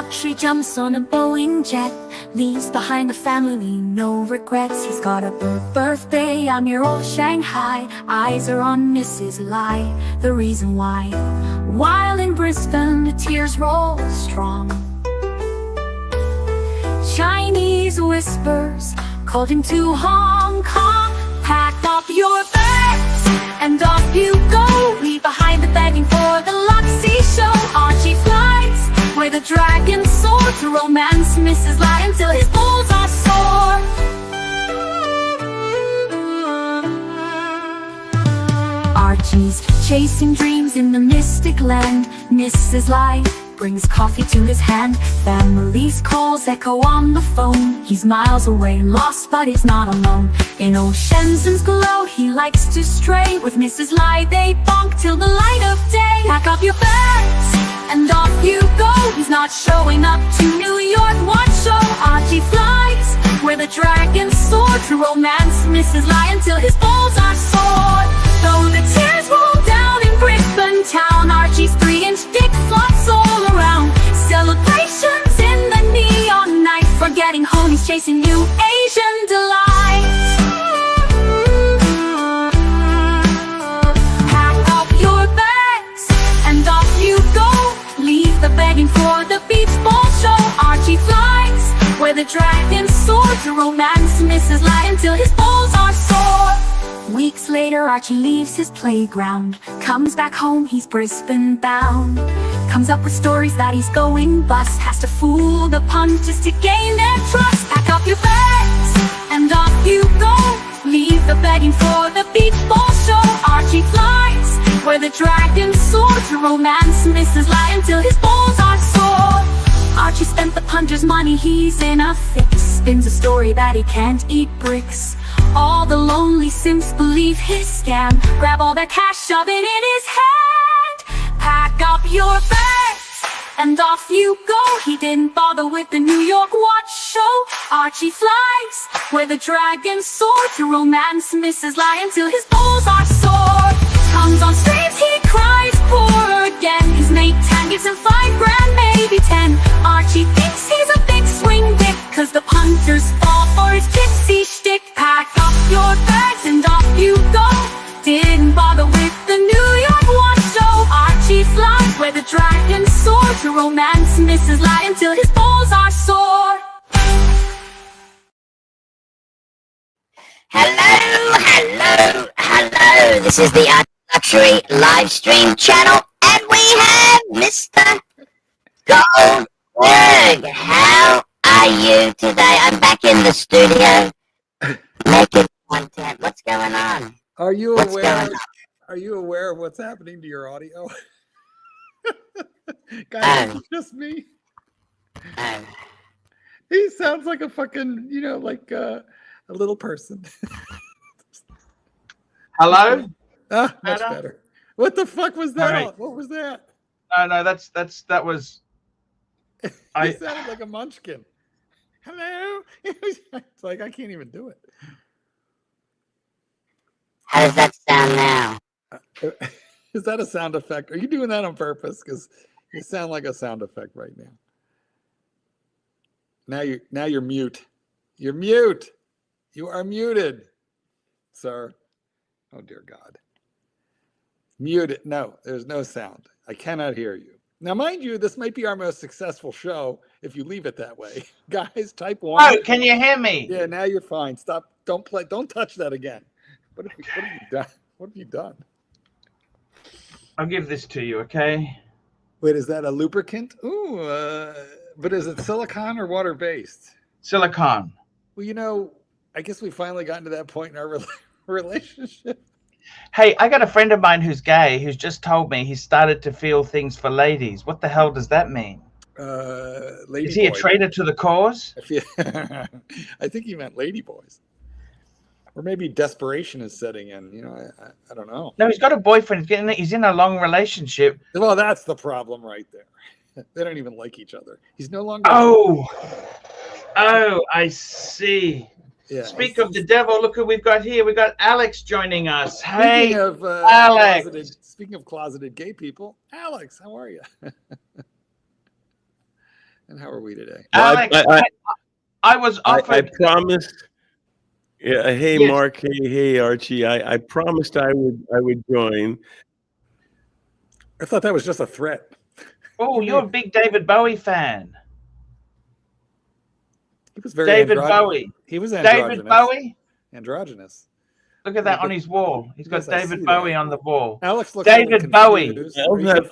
luxury, jumps on a Boeing jet, leaves behind a family, no regrets. He's got a birthday on your old Shanghai, eyes are on Mrs. Lai, the reason why. While in Brisbane, the tears roll strong. Chinese whispers called him to Hong Kong. Pack up your bags and off you go. Leave behind the begging for the Luxy show. Archie flies where the dragons soar to romance Mrs. Lai until his balls are sore. Archie's chasing dreams in the mystic land. Mrs. Lai brings coffee to his hand. Family's calls echo on the phone. He's miles away, lost but he's not alone. In old Shenzhen's glow, he likes to stray. With Mrs. Lai they bonk till the light of day. Pack up your bags and off you go. He's not showing up to New York, what show? Archie flies where the dragons soar to romance Mrs. Lai until his balls are sore. Though the tears roll down in Brisbane town, Archie's 3-inch dick flops all around. Celebrations in the neon night, forgetting home he's chasing new Asian delight. Pack up your bags and off you go. Leave the begging for the beach ball show. Archie flies where the dragons soar to romance Mrs. Lai until his balls are sore. Weeks later, Archie leaves his playground, comes back home, he's Brisbane bound. Comes up with stories that he's going bust, has to fool the punters to gain their trust. Pack up your bags and off you go. Leave the begging for the beach ball show. Archie flies where the dragons soar to romance Mrs. Lai until his balls are sore. Archie spent the punter's money, he's in a fix. Spins a story that he can't eat bricks. All the lonely simps believe his scam. Grab all their cash, shove it in his hand. Pack up your bags and off you go. He didn't bother with the New York watch show. Archie flies where the dragons soar to romance Mrs. Lai until his balls are sore. Comes on streams, he cries poor again. His mate Tan gives him $5 grand, maybe 10. Archie thinks he's a big swing dick, cause the punters fall for his gypsy shtick. Pack up your bags and off you go. Didn't bother with the New York watch show. Archie flies where the dragons soar to romance Mrs. Lai until his balls are sore. Hello, hello, hello. This is the Luxury live stream channel, and we have Mr. Goldberg. How are you today? I'm back in the studio making content. What's going on? Are you aware of what's happening to your audio? Guys, it's just me. He sounds like a fucking, like a little person. Hello? Much better. What the fuck was that? Right. What was that? No, that was. He sounded like a munchkin. Hello? It's like I can't even do it. How does that sound now? Is that a sound effect? Are you doing that on purpose? Because you sound like a sound effect right now. Now you're mute. You're mute. You are muted, sir. Oh dear God. Muted. No, there's no sound. I cannot hear you. Now, mind you, this might be our most successful show if you leave it that way. Guys, type 1. Oh, can you hear me? Yeah, now you're fine. Stop. Don't play. Don't touch that again. What have you done? What have you done? I'll give this to you, okay? Wait, is that a lubricant? Ooh, but is it silicone or water-based? Silicone. Well, I guess we finally gotten to that point in our relationship. Hey, I got a friend of mine who's gay who's just told me he started to feel things for ladies. What the hell does that mean? Lady Is he boy. a traitor to the cause? I think he meant lady boys. Or maybe desperation is setting in. I don't know. No, he's got a boyfriend. He's in a long relationship. Well, that's the problem right there. They don't even like each other. He's no longer. Oh, I see. Yeah, Speak of the devil, look who we've got here. We've got Alex joining us. Hey, Speaking of closeted gay people, Alex, how are you? And how are we today? Well, Alex, I was I offered. promised. Yeah. Hey, Yes. Mark. Hey, Archie. I promised I would join. I thought that was just a threat. Oh, you're a big David Bowie fan. He was very David androgynous. Bowie. He was androgynous. David Bowie. Androgynous. Look at that on his wall. He's got Yes, I see David that. Bowie on the wall. Alex looks David a little Bowie. confused.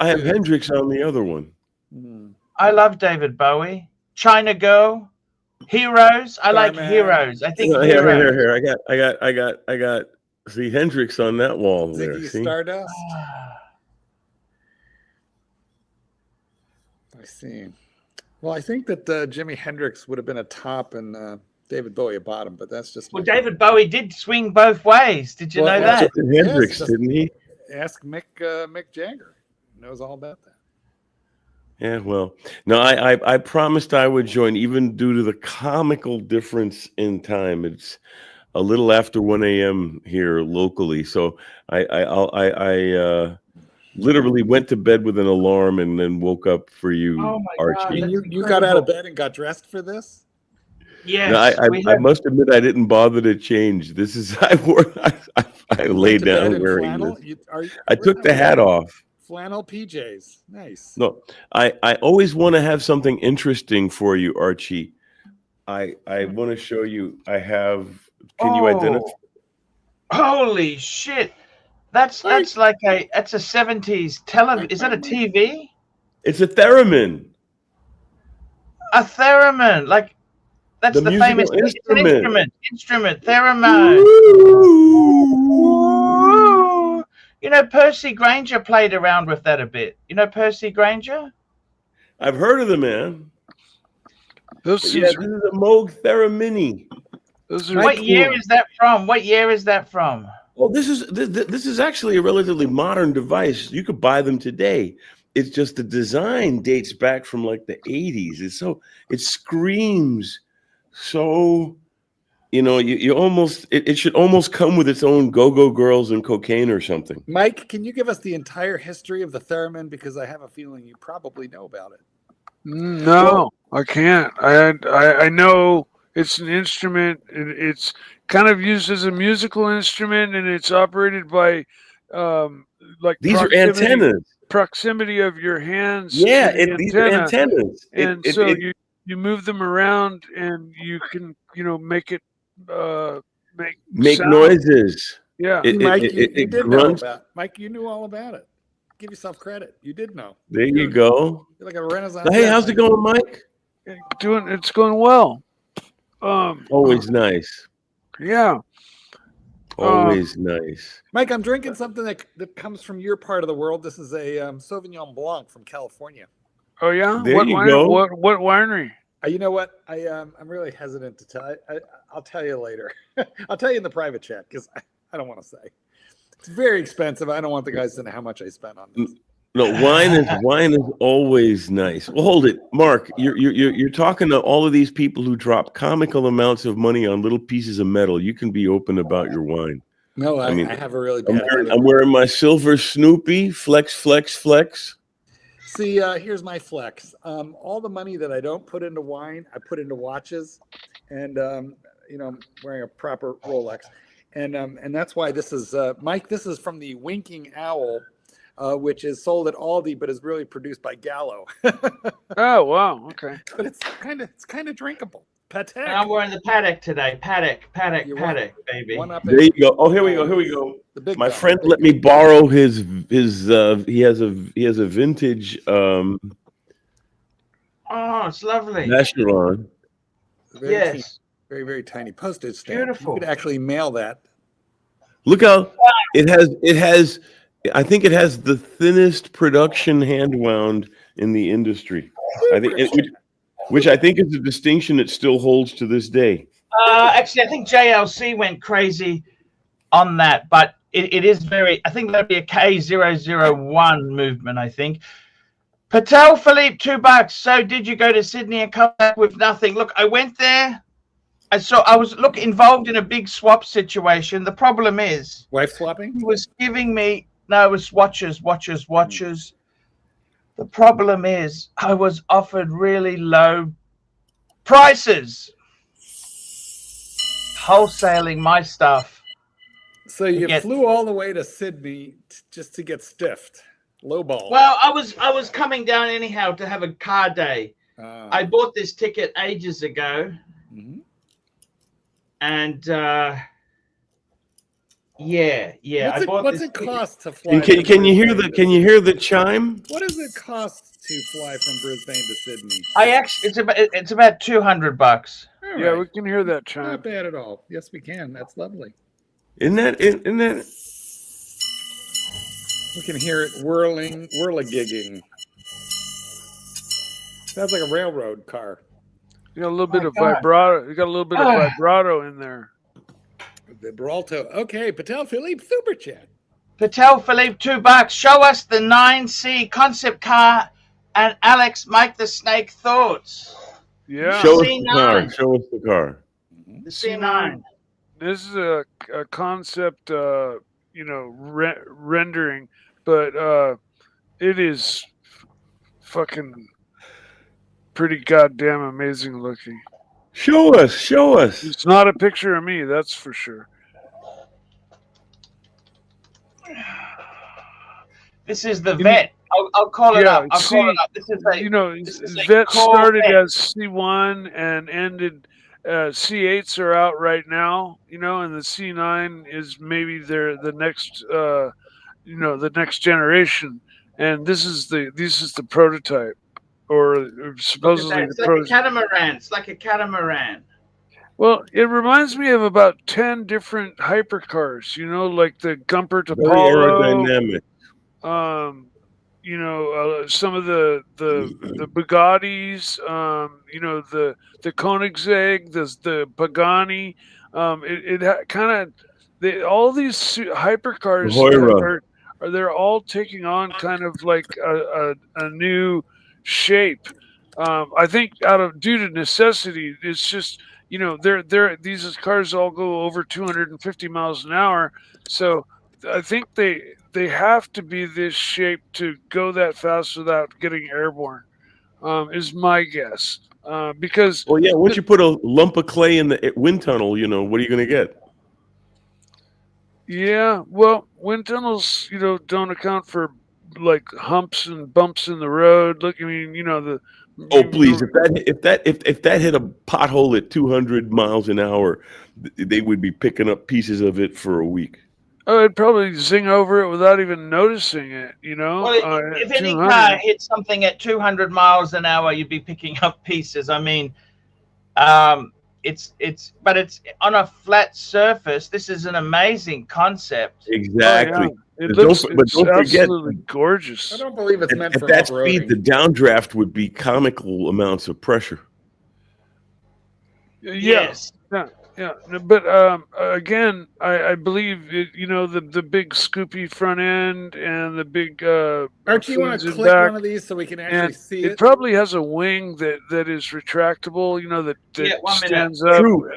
I have Hendrix on the other one. I love David Bowie. China Girl. Heroes. I like Starman. Heroes. I think Here. Heroes. I got. See Hendrix on that wall there. Ziggy See? Stardust. I see. Well, I think that Jimi Hendrix would have been a top and David Bowie a bottom, but that's just. Well, David Bowie did swing both ways. Did you know that? Hendrix, Yes, didn't he? Ask Mick Jagger. He knows all about that. Yeah, well, no, I promised I would join, even due to the comical difference in time. It's a little after 1 a.m. here locally, so I literally went to bed with an alarm and then woke up for you, Oh my Archie. God. You got out of bed and got dressed for this? Yes. No, I must admit I didn't bother to change. This is I laid down wearing this. I took the hat off. Flannel PJs. Nice. No, I always want to have something interesting for you, Archie. I want to show you. I have. Can you identify? Holy shit! That's like a 70s television. Is that a TV? It's a theremin. A theremin, like that's the famous instrument. Theremin. Ooh. You know, Percy Granger played around with that a bit. You know Percy Granger? I've heard of the man. This is a Moog Theramini. What year is that from? What year is that from? Well, this is actually a relatively modern device. You could buy them today. It's just the design dates back from like the 80s. It screams so, you almost it should almost come with its own go-go girls and cocaine or something. Mike, can you give us the entire history of the theremin? Because I have a feeling you probably know about it. No, I can't. I know it's an instrument. It's kind of used as a musical instrument, and it's operated by like these are antennas. Proximity of your hands. Yeah, these are antennas. And you move them around, and you can make it make sound. Noises. Yeah, Mike, you did know about. Mike, you knew all about it. Give yourself credit. You did know. There you go. You're like a Renaissance. Hey, how's it going, Mike? It's going well. Always nice. Yeah. Always nice. Mike, I'm drinking something that comes from your part of the world. This is a Sauvignon Blanc from California. Oh yeah. There you go. What winery? You know what? I'm really hesitant to tell. I'll tell you later. I'll tell you in the private chat because I don't want to say. It's very expensive. I don't want the guys to know how much I spent on this. No, wine is always nice. Well, hold it, Mark. You're talking to all of these people who drop comical amounts of money on little pieces of metal. You can be open about your wine. No, I have a really bad. I'm wearing my silver Snoopy flex. See, here's my flex. All the money that I don't put into wine, I put into watches, and I'm wearing a proper Rolex, and that's why this is Mike. This is from the Winking Owl. Which is sold at Aldi, but is really produced by Gallo. Oh wow, okay. But it's kind of drinkable. Patek. I'm wearing the Patek today. Patek, baby. There you go. Oh, here we go. My friend let me borrow his. He has a vintage. Oh, it's lovely. Vacheron. Yes. Very, very tiny postage stamp. Beautiful. You could actually mail that. Look how it has. I think it has the thinnest production hand wound in the industry. I think, which I think is a distinction it still holds to this day. Actually, I think JLC went crazy on that, but it is very. I think that'd be a K001 movement. I think. Patek Philippe, $2. So did you go to Sydney and come back with nothing? Look, I went there. I was involved in a big swap situation. The problem is Wife swapping. He was giving me. No, it was watches. The problem is I was offered really low prices wholesaling my stuff. So you get- flew all the way to Sydney just to get stiffed, lowball. Well, I was coming down anyhow to have a car day. I bought this ticket ages ago, and yeah. What's it cost to fly? Can you hear the chime? What does it cost to fly from Brisbane to Sydney? It's about $200. All Yeah, right. we can hear that chime. Not bad at all. Yes, we can. That's lovely. Isn't that? We can hear it whirligigging. Sounds like a railroad car. You got a little bit of vibrato. You got a little bit of vibrato in there. Vibrato. Okay, Patel Philippe super chat. Patel Philippe, $2. Show us the 9C concept car, and Alex make the snake thoughts. Yeah. Show us the car. Show us the car. The C9. This is a concept, rendering, but it is fucking pretty goddamn amazing looking. Show us. It's not a picture of me, that's for sure. This is the vet. I'll call it up. This is a vet started vet. as C1 and ended. C8s are out right now, and the C9 is maybe the next generation, and this is the prototype, or supposedly It's the like prototype. a catamaran. It's like a catamaran. Well, it reminds me of about 10 different hypercars, like the Gumpert Very Apollo, aerodynamic. some of the Bugattis, the Koenigsegg, the Pagani. All these hypercars they're all taking on kind of like a new shape. I think due to necessity, it's just these cars all go over 250 miles an hour, so I think they have to be this shape to go that fast without getting airborne, is my guess. Because once you put a lump of clay in the wind tunnel, what are you going to get? Yeah, well, wind tunnels, don't account for like humps and bumps in the road. Look, I mean, Oh, please! If that hit a pothole at 200 miles an hour, they would be picking up pieces of it for a week. Oh, I'd probably zing over it without even noticing it. Well, if any car hit something at 200 miles an hour, you'd be picking up pieces. I mean, it's on a flat surface. This is an amazing concept. Exactly. Oh, yeah. It's don't absolutely forget, gorgeous. I don't believe it's meant for that off-roading. speed. The downdraft would be comical amounts of pressure. Yes. Yeah. But again, I believe the big scoopy front end and the big. Archie, you want to click one of these so we can actually see it? It probably has a wing that is retractable. That stands up. True.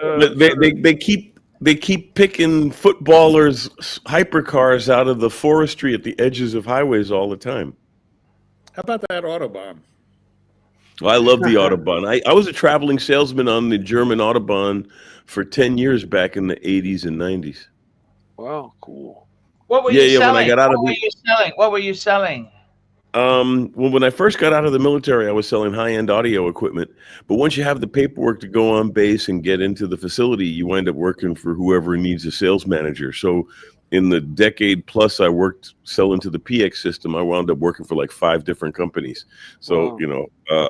They keep picking footballers' hypercars out of the forestry at the edges of highways all the time. How about that Autobahn? Well, I love the Autobahn. I was a traveling salesman on the German Autobahn for 10 years back in the 80s and 90s. Wow, cool. What were you selling? When I got out What were you selling? Well, when I first got out of the military, I was selling high-end audio equipment. But once you have the paperwork to go on base and get into the facility, you wind up working for whoever needs a sales manager. So in the decade plus I worked selling to the PX system, I wound up working for like 5 different companies. So,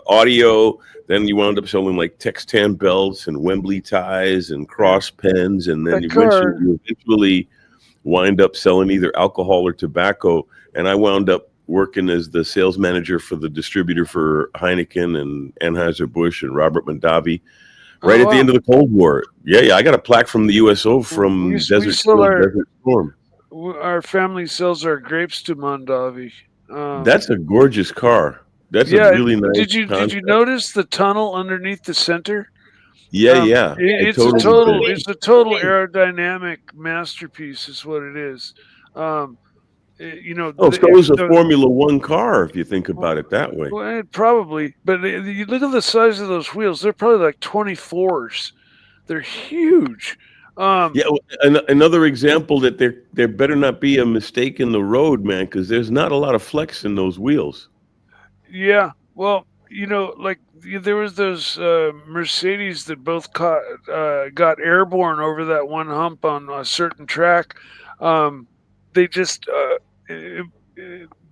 audio, then you wound up selling like Textan belts and Wembley ties and cross pens. And then you eventually wind up selling either alcohol or tobacco. And I wound up working as the sales manager for the distributor for Heineken and Anheuser-Busch and Robert Mondavi at the end of the Cold War. Yeah, I got a plaque from the USO from Desert Storm. Our family sells our grapes to Mondavi. That's a gorgeous car. That's a really nice Did you notice the tunnel underneath the center? Yeah. It's a total aerodynamic masterpiece is what it is. Oh, so it was a Formula One car, if you think about it that way. Well, probably, but you look at the size of those wheels; they're probably like 24s. They're huge. Yeah, another example that there better not be a mistake in the road, man, because there's not a lot of flex in those wheels. Yeah, well, like there was those Mercedes that both got airborne over that one hump on a certain track. They just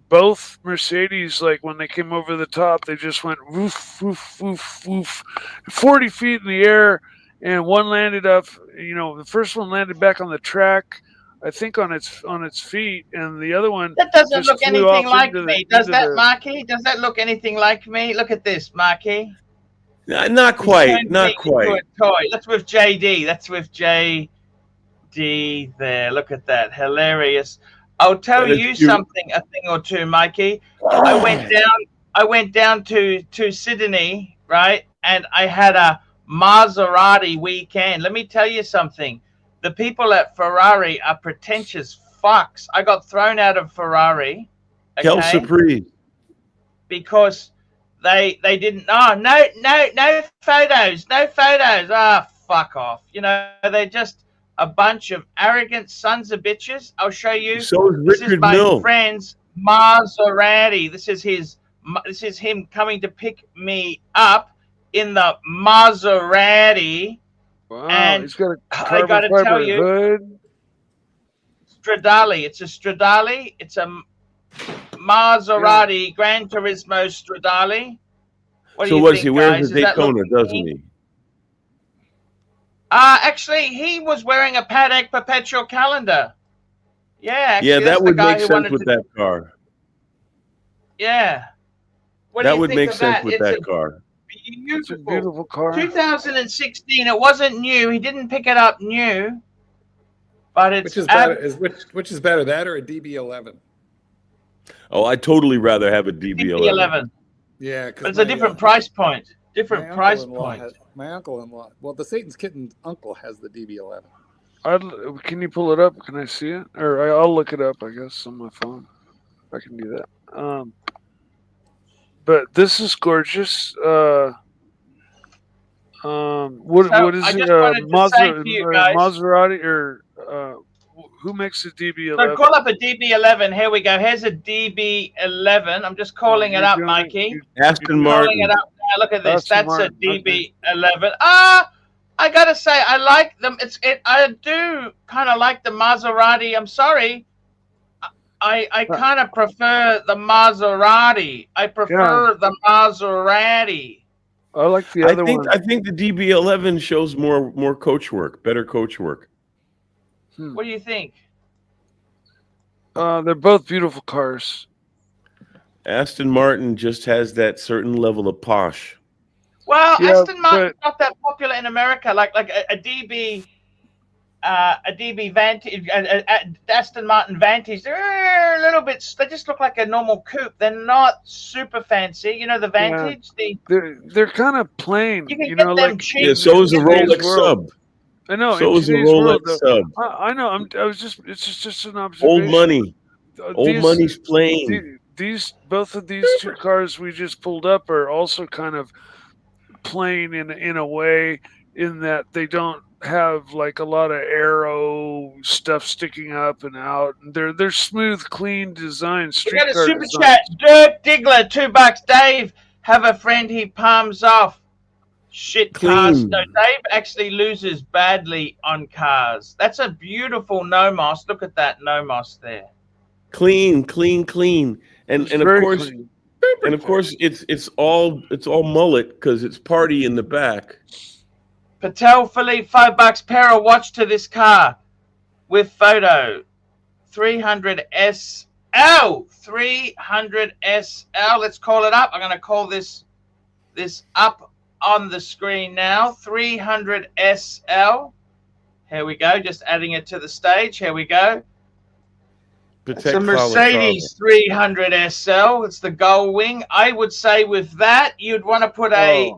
both Mercedes, like when they came over the top, they just went woof, woof, woof, woof, 40 feet in the air, and one landed up. The first one landed back on the track, I think on its feet, and the other one that doesn't just look flew anything off like into me. the, Does into that, the, Marky? Does that look anything like me? Look at this, Marky. Not quite. Not quite. Toy. That's with JD. That's with JD there. Look at that. Hilarious. I'll tell you something, a thing or two, Mikey. I went down to Sydney, right? And I had a Maserati weekend. Let me tell you something. The people at Ferrari are pretentious fucks. I got thrown out of Ferrari. Okay? Quelle surprise. Because they didn't. Oh, no photos. No photos. Ah, fuck off. They're just a bunch of arrogant sons of bitches. I'll show you. So is This Richard is my Mill. friend's Maserati. This is him coming to pick me up in the Maserati. wow, and he's got a I carbon gotta fiber tell you, hood. Stradale. It's a Stradale. It's a Maserati Gran Turismo Stradale. What do you think, He wears guys? a Daytona, doesn't he? Actually, he was wearing a Patek Perpetual Calendar. Yeah, actually, Yeah, that's that would the guy make who sense wanted with that car. Yeah. What do That you would think make of sense that? with It's that a car. It's a beautiful car. 2016. It wasn't new. He didn't pick it up new, but it's Which is better? Which is better, that or a DB11? Oh, I'd totally rather have a DB11. Yeah, but it's a different price point. Different price point. My uncle-in-law. Well, the Satan's Kitten's uncle has the DB11. Can you pull it up? Can I see it? Or I'll look it up, I guess, on my phone. I can do that. But this is gorgeous. What is it? Maserati or who makes the DB11? So call up a DB11. Here we go. Here's a DB11. I'm just calling it up, Mikey. Aston Martin. Calling it up now. Look at this. Aston That's Martin. a DB11. I gotta say, I like them. I do kind of like the Maserati. I'm sorry. I kind of prefer the Maserati. I prefer the Maserati. I like the other one. I think the DB11 shows more coach work, better coach work. What do you think? They're both beautiful cars. Aston Martin just has that certain level of posh. Well, Aston Martin's not that popular in America. Like a DB Vantage, Aston Martin Vantage. They're a little bit. They just look like a normal coupe. They're not super fancy. You know the Vantage. Yeah. They're kind of plain. You can get them cheap. Yeah, so is a Rolex sub. I know. So is a Rolex sub. I know. It's just an observation. Old money. Old money's plain. Both of these two cars we just pulled up are also kind of plain in a way, in that they don't have like a lot of aero stuff sticking up and out. They're smooth, clean designs. We got a super chat. Dirk Diggler, $2. Dave, have a friend he palms off. Shit cars. No, Dave actually loses badly on cars. That's a beautiful Nomos. Look at that Nomos there. Clean. And of course clean. And of course it's all mullet because it's party in the back. Patek Philippe, $5 pair of watch to this car with photo. 300 SL. 300 SL. Let's call it up. I'm going to call this up on the screen now. 300 SL. Here we go. Just adding it to the stage. Here we go. It's a Mercedes 300 SL. It's the gull wing. I would say with that, you'd want to put a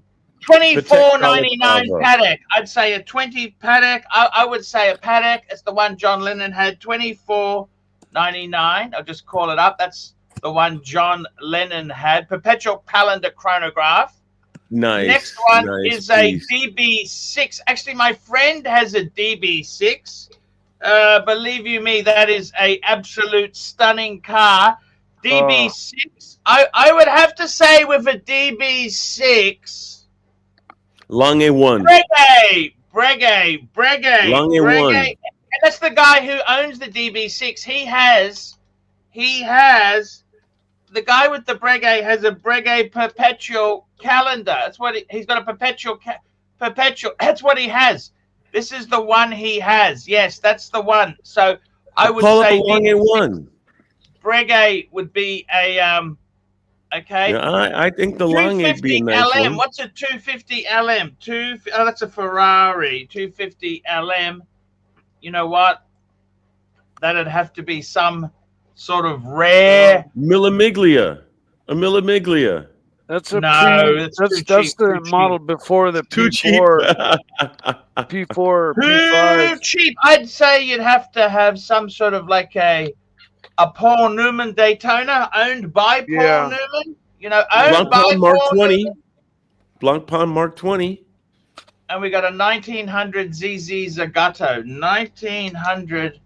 $24.99 Patek. I'd say a 20 Patek. I would say a Patek. It's the one John Lennon had. $24.99 99. I'll just call it up. That's the one John Lennon had. Perpetual calendar chronograph. Nice. Next one nice is a piece. DB6. Actually, my friend has a DB6. Believe you me, that is a absolute stunning car. DB6. I would have to say with a DB6. Long A1. Breguet. Long A1. And that's the guy who owns the DB6. He has the guy with the Breguet has a Breguet perpetual calendar. That's what he's got, a perpetual. That's what he has. This is the one he has. Yes, that's the one. So I would Call say it a Long A1. Breguet would be a okay. Yeah, I think the Long A would be a 250 nice LM. one. What's a 250 LM? That's a Ferrari. 250 LM. You know what? That'd have to be some sort of rare. Millimiglia. A Millimiglia. That's a That's too that's cheap, the too model cheap. before the Too cheap. P4, P4, Too P5. cheap. I'd say you'd have to have some sort of like a Paul Newman Daytona owned by Paul Yeah. Newman. You know, owned by Blancpain Mark Paul 20. Newman. Blancpain Mark 20. And we got a 1900 ZZ Zagato. 1900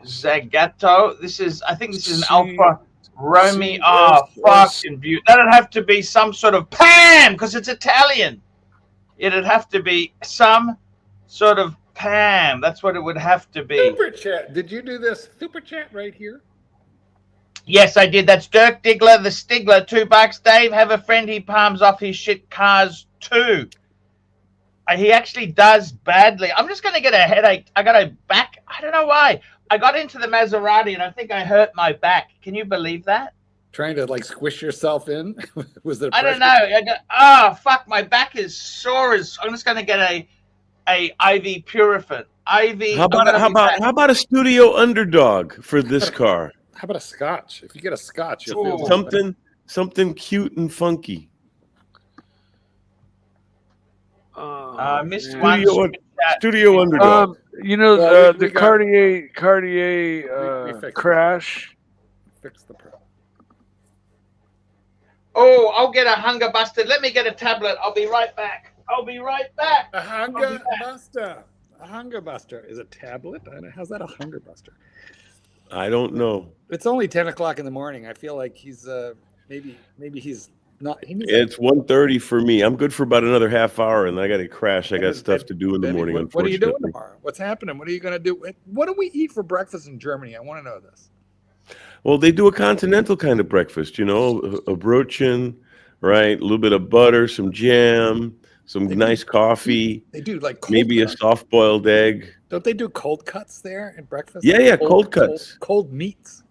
Zagato. I think this is an Alfa Romeo. Oh, fucking beautiful. That'd have to be some sort of Pam, because it's Italian. It'd have to be some sort of Pam. That's what it would have to be. Super chat. Did you do this super chat right here? Yes, I did. That's Dirk Diggler, the Stigler, $2. Dave, have a friend. He palms off his shit cars too. He actually does badly. I'm just going to get a headache. I got a back. I don't know why. I got into the Maserati and I think I hurt my back. Can you believe that? Trying to like squish yourself in? Was there I don't pressure? know. Fuck, my back is sore as. I'm just going to get a IV Purifin. IV. How about a studio underdog for this car? How about a scotch? If you get a scotch, you'll feel Something cute and funky. Missed Studio, one. studio underdog. You know, Well, we the got- Cartier we fixed crash. fix the problem. Oh, I'll get a hunger buster. Let me get a tablet. I'll be right back. A hunger buster. A hunger buster is a tablet. I don't know. How's that a hunger buster? I don't know. It's only 10 o'clock in the morning. I feel like he's maybe he's not. He needs It's 1:30 for me. I'm good for about another half hour, and I got to crash. I got stuff to do in the Benny, morning. what are you doing Unfortunately, tomorrow? What's happening? What are you going to do? What do we eat for breakfast in Germany? I want to know this. well, they do a continental kind of breakfast. You know, a brötchen, right? A little bit of butter, some jam, some nice coffee, They do like cold maybe a cuts. soft-boiled egg. Don't they do cold cuts there at breakfast? Yeah, cold cuts. Cold meats.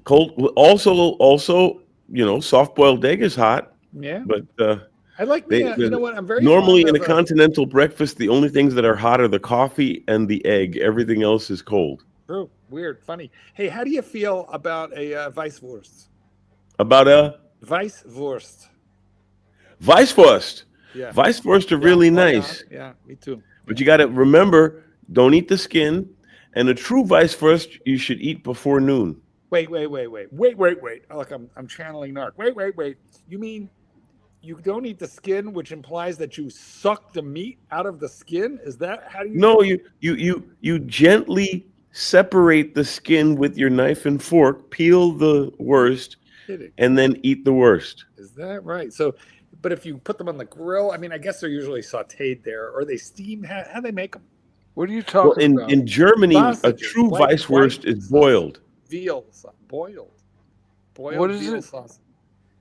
Cold. Also, you know, soft-boiled egg is hot, Yeah, but I like. You know what? I'm very normally fond in a of, continental breakfast, the only things that are hot are the coffee and the egg. Everything else is cold. True. Weird. Funny. Hey, how do you feel about a Weisswurst? About a Weisswurst. Weisswurst. Yeah. Weisswurst are really Oh, yeah. nice, Yeah, me too. but you got to remember, don't eat the skin. And a true Weisswurst you should eat before noon. Wait. Oh, look, I'm channeling Narc. Wait. You mean you don't eat the skin, which implies that you suck the meat out of the skin? Is that how do you? No, you gently separate the skin with your knife and fork, peel the worst, Kidding. and then eat the worst. Is that right? So, but if you put them on the grill, I mean, I guess they're usually sautéed there, or they steam. How they make them? What are you Well, talking about? in Germany, a Sausages, true white Weisswurst is sausage. boiled. Veal, boiled. What is veal it? Sausage.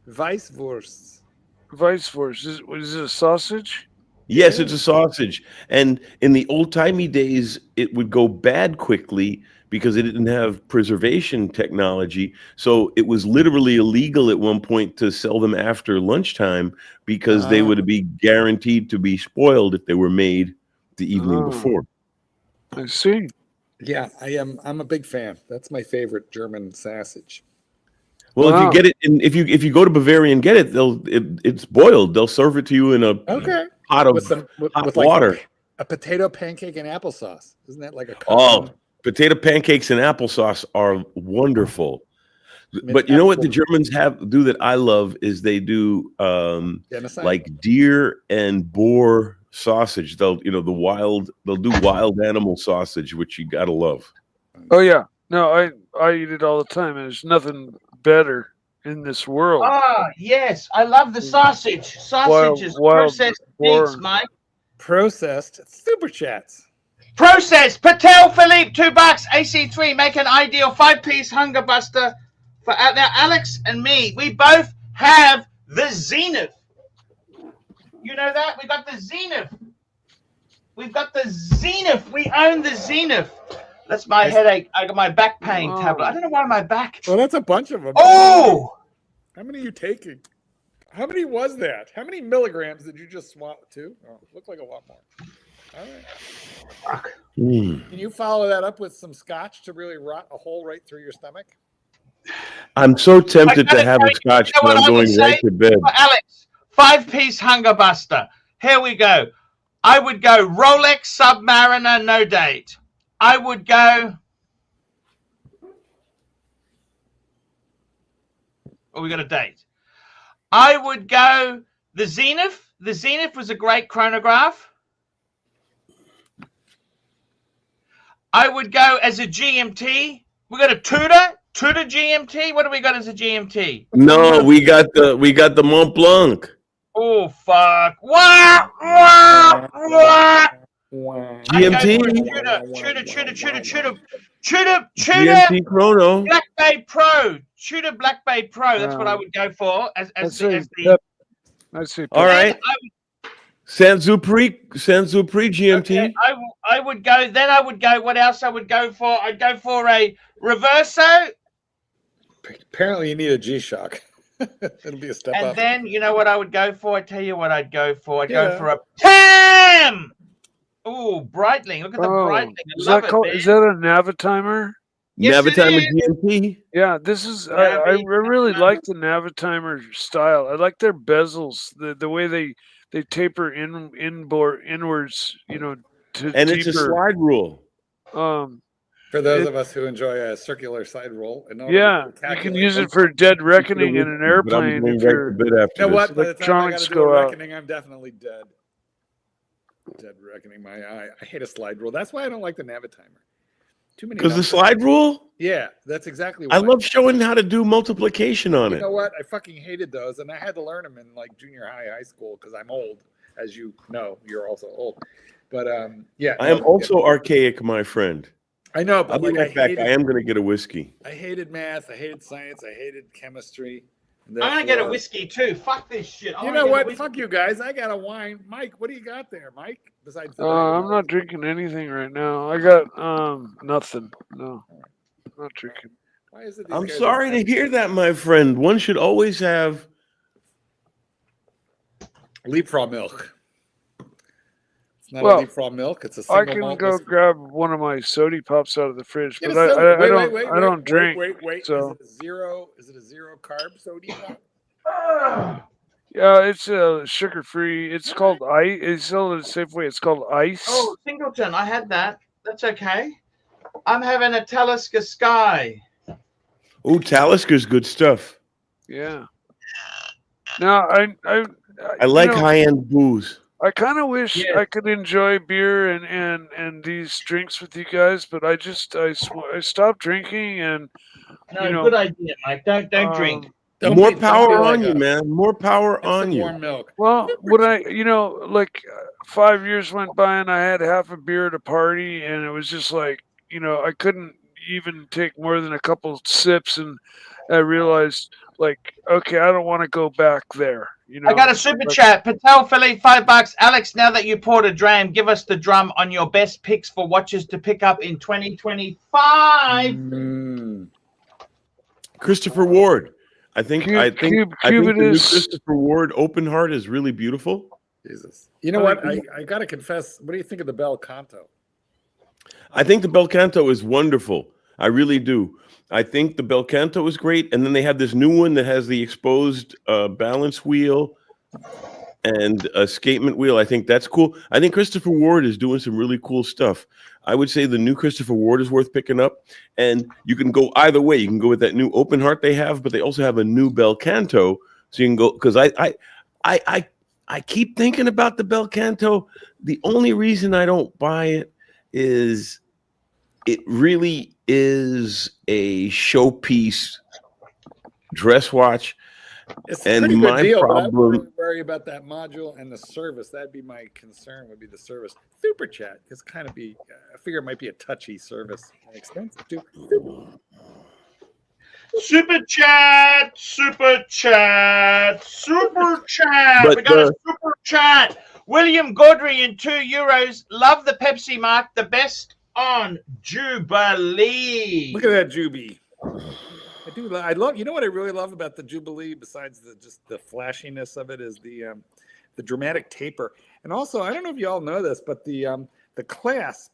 Weisswurst. Weisswurst. Is it a sausage? Yes, it's a sausage. And in the old-timey days, it would go bad quickly because it didn't have preservation technology. So it was literally illegal at one point to sell them after lunchtime because they would be guaranteed to be spoiled if they were made the evening before. I see. Yeah, I'm a big fan. That's my favorite German sausage. Well, Wow. if you get it, and if you go to Bavaria and get it, it's boiled. They'll serve it to you in a pot of With hot like water. a potato pancake and applesauce. Isn't that like a Oh, Potato pancakes and applesauce are wonderful. But you know what the Germans do that I love is they do like deer and boar sausage. They'll do wild animal sausage, which you gotta love. Oh yeah, no, I eat it all the time. And there's nothing better in this world. Ah, yes, I love the sausage. Sausage is processed meats, Mike. Processed super chats. Processed. Patek Philippe, $2. AC3, make an ideal 5-piece hunger buster. For now, Alex and me, we both have the Zenith. You know that? We got the Zenith. We've got the Zenith. We own the Zenith. That's my headache. I got my back pain tablet. I don't know why my back. Well, that's a bunch of them. Oh! How many are you taking? How many was that? How many milligrams did you just swap to? Oh, it looked like a lot more. All right. Can you follow that up with some scotch to really rot a hole right through your stomach? I'm so tempted to have a scotch, but I'm going right to bed. Alex, 5-piece hunger buster. Here we go. I would go Rolex Submariner, no date. I would go. Oh, we got a date. I would go the Zenith. The Zenith was a great chronograph. I would go as a GMT. We got a Tudor GMT. What do we got as a GMT? No, we got the Mont Blanc. Oh fuck! Wah, wah, wah. GMT. Tudor GMT Chrono. Black Bay Pro. Tudor Black Bay Pro. That's what I would go for as the. All right. Saint-Supri GMT. Okay, I would go. Then I would go. What else I would go for? I'd go for a Reverso. Apparently, you need a G-Shock. It'll be a step up. And then you know what I would go for? I tell you what I'd go for. I'd go for a PAM. Oh, Breitling! Look at the Breitling. Is that a Navitimer? Yes, Navitimer GMT. Yeah, this is. I really like the Navitimer style. I like their bezels, the way they taper inwards. You know, and it's a slide rule. For those of us who enjoy a circular side roll, you can use it for dead reckoning in an airplane. If you know what? By the time I got to do a reckoning, I'm definitely dead. Dead reckoning my eye. I hate a slide rule. That's why I don't like the Navitimer. Too many. Because the slide rule? Yeah, that's exactly why. I love showing how to do multiplication on it. You know what? I fucking hated those, and I had to learn them in like junior high school because I'm old, as you know. You're also old, but yeah. I am also archaic, my friend. I know, but I'll be right back. I am going to get a whiskey. I hated math. I hated science. I hated chemistry. I'm going to get a whiskey too. Fuck this shit. You know what? Fuck you guys. I got a wine. Mike, what do you got there, Mike? Besides, I'm not drinking anything right now. I got nothing. No, I'm not drinking. Why is it? I'm sorry to hear that, my friend. One should always have leapfrog milk. It's not a leapfrog milk. It's a single I can malt go whiskey. grab one of my sody pops out of the fridge, but I don't drink. Wait. So. Is it a zero carb sody pop? Yeah, it's sugar free. It's called ice. It's sold at Safeway. It's called Ice. Oh, Singleton, I had that. That's okay. I'm having a Talisker Sky. Oh, Talisker's good stuff. Yeah. Now I like high-end booze. I kind of wish I could enjoy beer and these drinks with you guys, but I stopped drinking and good idea, Mike. Don't drink. More power on you, man. More power on you. Warm milk. Well, when like 5 years went by and I had half a beer at a party, and it was just like, I couldn't even take more than a couple sips, and I realized, like, okay, I don't want to go back there. I got a super chat. Patek Philippe, $5. Alex, now that you poured a dram, give us the drum on your best picks for watches to pick up in 2025. Christopher Ward. I think the new Cubitus. Christopher Ward Open Heart is really beautiful. Jesus. You know what? I got to confess. What do you think of the Bel Canto? I think the Bel Canto is wonderful. I really do. I think the Bel Canto is great. And then they have this new one that has the exposed balance wheel. and a escapement wheel. I think that's cool. I think Christopher Ward is doing some really cool stuff. I would say the new Christopher Ward is worth picking up, and you can go either way. You can go with that new open heart they have, but they also have a new bel canto, so you can go, because I keep thinking about the bel canto. The only reason I don't buy it is it really is a showpiece dress watch. It's a And pretty my good deal, but I problem- would really worry about that module and the service. That'd be my concern. Would be the service. Super chat is kind of be. I figure it might be a touchy service. Expensive too. Super chat, super chat, super chat. But We got a super chat. William Gaudry in €2. Love the Pepsi mark. The best on Jubilee. Look at that Juby. I do. I love. You know what I really love about the Jubilee, besides just the flashiness of it, is the dramatic taper, and also I don't know if you all know this, but the clasp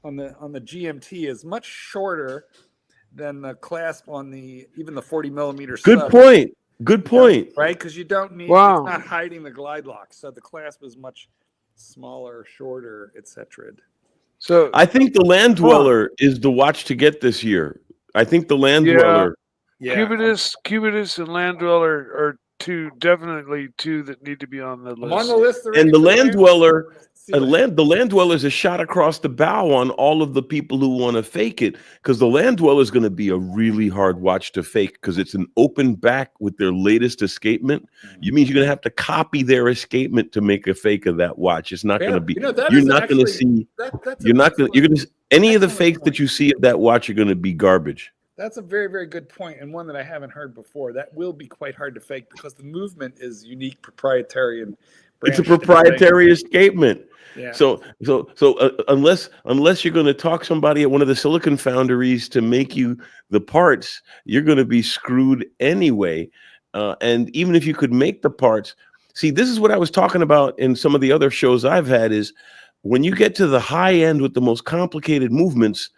on the GMT is much shorter than the clasp on even the 40 millimeter. Good point. Good point. Right, because you don't need. Wow. It's not hiding the glide lock, so the clasp is much smaller, shorter, etc. So I think the Land Dweller is the watch to get this year. I think the Land Dweller. Yeah. Cubitus and Land Dweller are definitely two that need to be on the I'm on list. the list already And the for Land Dweller, See what- the Land Dweller is a shot across the bow on all of the people who want to fake it, because the Land Dweller is going to be a really hard watch to fake, because it's an open back with their latest escapement. You mean you're going to have to copy their escapement to make a fake of that watch. It's not Yeah, going to be. you know, that You're is not going to actually- see. that's You're not going. You're going to any of the excellent fakes point. that you see of that watch are going to be garbage. That's a very, very good point, and one that I haven't heard before. That will be quite hard to fake because the movement is unique, proprietary, and It's a branched and proprietary escapement. Yeah. So unless you're going to talk somebody at one of the silicon foundries to make you the parts, you're going to be screwed anyway. And even if you could make the parts, see, this is what I was talking about in some of the other shows I've had, is when you get to the high end with the most complicated movements,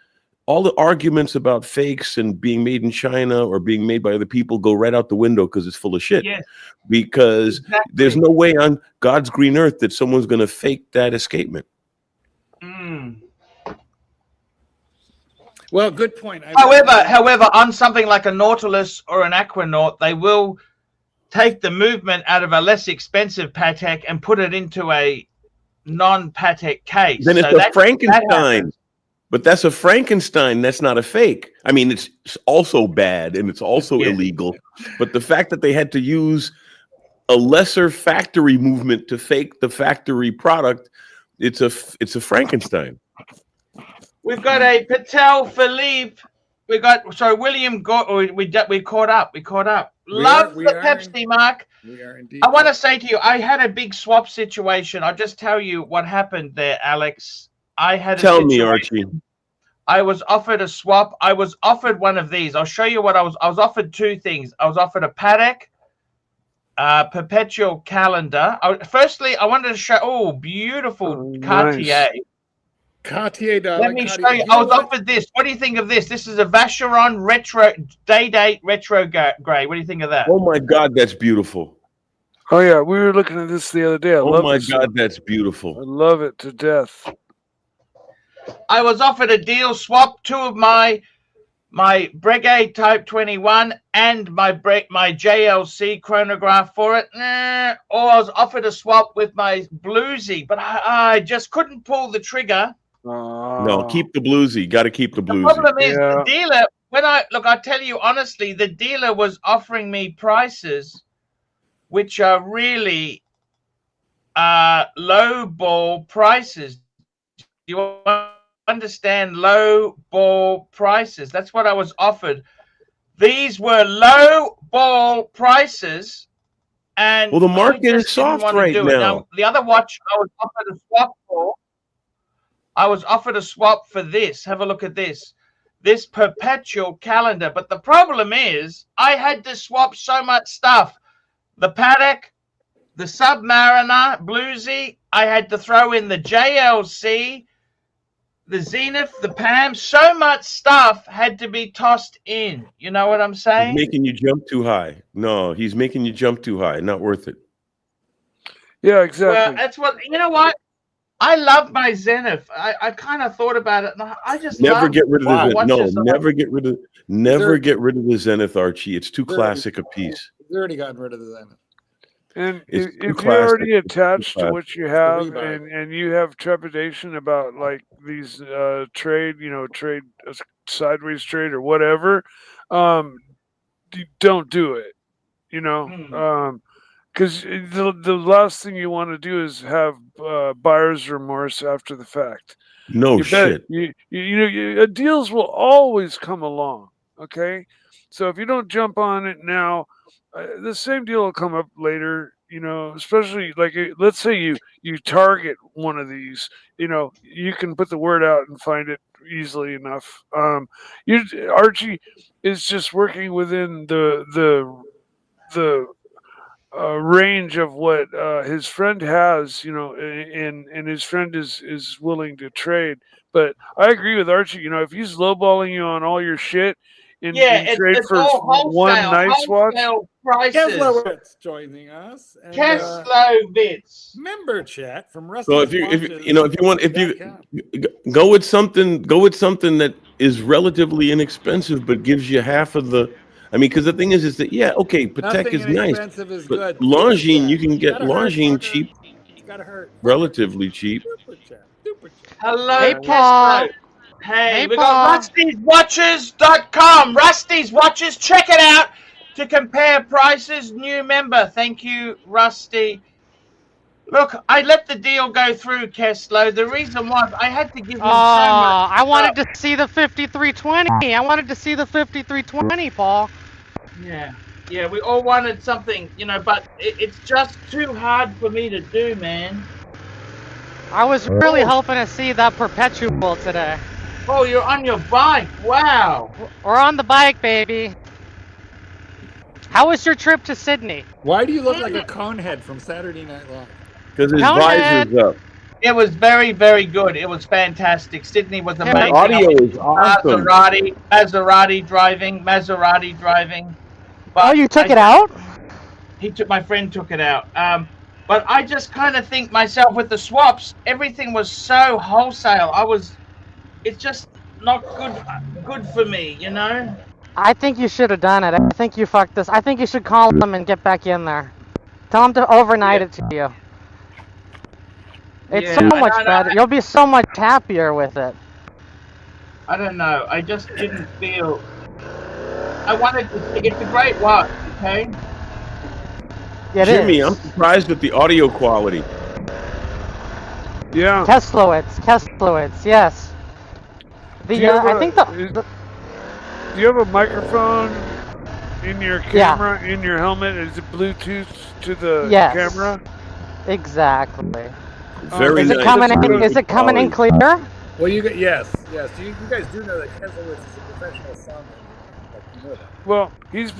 all the arguments about fakes and being made in China or being made by other people go right out the window, because it's full of shit. Yes. Because there's no way on God's green earth that someone's going to fake that escapement. Mm. Well, good point. However, on something like a Nautilus or an Aquanaut, they will take the movement out of a less expensive Patek and put it into a non-Patek case. Then it's So a that Frankenstein. happens. But that's a Frankenstein. That's not a fake. I mean, it's also bad and it's also illegal. But the fact that they had to use a lesser factory movement to fake the factory product, it's a Frankenstein. We've got a Patek Philippe. We got William. We caught up. We caught up. Love the Pepsi mark. We are indeed. I want to say to you, I had a big swap situation. I'll just tell you what happened there, Alex. I had. Tell me, Archie. I was offered a swap. I was offered one of these. I'll show you what I was offered. Two things. I was offered a Patek perpetual calendar. Firstly, I wanted to show. Oh, beautiful Cartier. Nice. Cartier. Let me show you. I was offered this. What do you think of this? This is a Vacheron retro day-date retro gray. What do you think of that? Oh my God, that's beautiful. Oh yeah, we were looking at this the other day. I Oh love my this God, one. that's I beautiful. love it to death. I was offered a deal swap, two of my Breguet Type 21 and my JLC chronograph for it. Or I was offered a swap with my Bluesy, but I just couldn't pull the trigger. No, keep the bluesy. Got to keep the The bluesy. problem is the dealer, I tell you honestly, the dealer was offering me prices which are really low ball prices. You understand low ball prices? That's what I was offered. These were low ball prices, and Well, the market I is just didn't soft want to right do it. now. The other watch I was offered a swap for. I was offered a swap for this. Have a look at this. This perpetual calendar. But the problem is I had to swap so much stuff. The Patek, the Submariner, Bluesy. I had to throw in the JLC, the Zenith, the PAM. So much stuff had to be tossed in. You know what I'm saying? He's making you jump too high. No, he's making you jump too high. Not worth it. Yeah, Well, exactly. that's what you know. What I love my Zenith. I kind of thought about it, and I just Never love get rid of the Why? Zenith. No, watches. never get rid of the Zenith, Archie. It's too He's already- classic a piece. He's already gotten rid of the Zenith. And It's too if you're already classic. attached to what you the have, rebuy. and you have trepidation about like these trade, sideways trade or whatever, don't do it. Because the last thing you want to do is have buyer's remorse after the fact. No You bet shit. deals will always come along. Okay, so if you don't jump on it now, the same deal will come up later. Especially like let's say you target one of these. You can put the word out and find it easily enough. Archie is just working within the range of what his friend has, and his friend is willing to trade. But I agree with Archie. If he's lowballing you on all your shit in trade It's for all one wholesale, nice watch, prices. Keslowitz joining us. And, Keslovitz. member chat from Rusty. So if you go with something that is relatively inexpensive but gives you half of the. I mean, because the thing is that Patek Nothing is nice, inexpensive is but good. Longines you can get Gotta hurt, Longines fucker. cheap, It's gotta hurt. relatively cheap. Super chat. Super chat. Hello, Hey, Keslo. Paul. Hey, Hey, we got Paul. rustyswatches.com. Rusty's Watches. Check it out to compare prices. New member. Thank you, Rusty. Look, I let the deal go through, Keslo. The reason was I had to give him so much. I wanted to see the 5320. I wanted to see the 5320, Paul. Yeah, we all wanted something, but it's just too hard for me to do, man. I was really hoping to see that perpetual today. Oh, you're on your bike. Wow. We're on the bike, baby. How was your trip to Sydney? Why do you look like a conehead from Saturday Night Live? Because his Conehead. visor's up. It was very, very good. It was fantastic. Sydney was Yeah, amazing. Audio is awesome. Maserati driving. But You took it out? My friend took it out. But I just kind of think myself with the swaps, everything was so wholesale. It's just not good for me, I think you should have done it. I think you fucked this. I think you should call him and get back in there. Tell him to overnight it to you. It's so much better. You'll be so much happier with it. I don't know. I just didn't feel. I wanted to. It's a great watch, okay? It Jimmy, is. I'm surprised at the audio quality. yeah. Keslowitz, yes. Do you have I think do you have a microphone in your camera, in your helmet? Is it Bluetooth to the camera? Exactly. Very Is nice. it coming in clear? Well, yes. You guys do know that Keslowitz is a professional sound engineer. You know that. Well, he's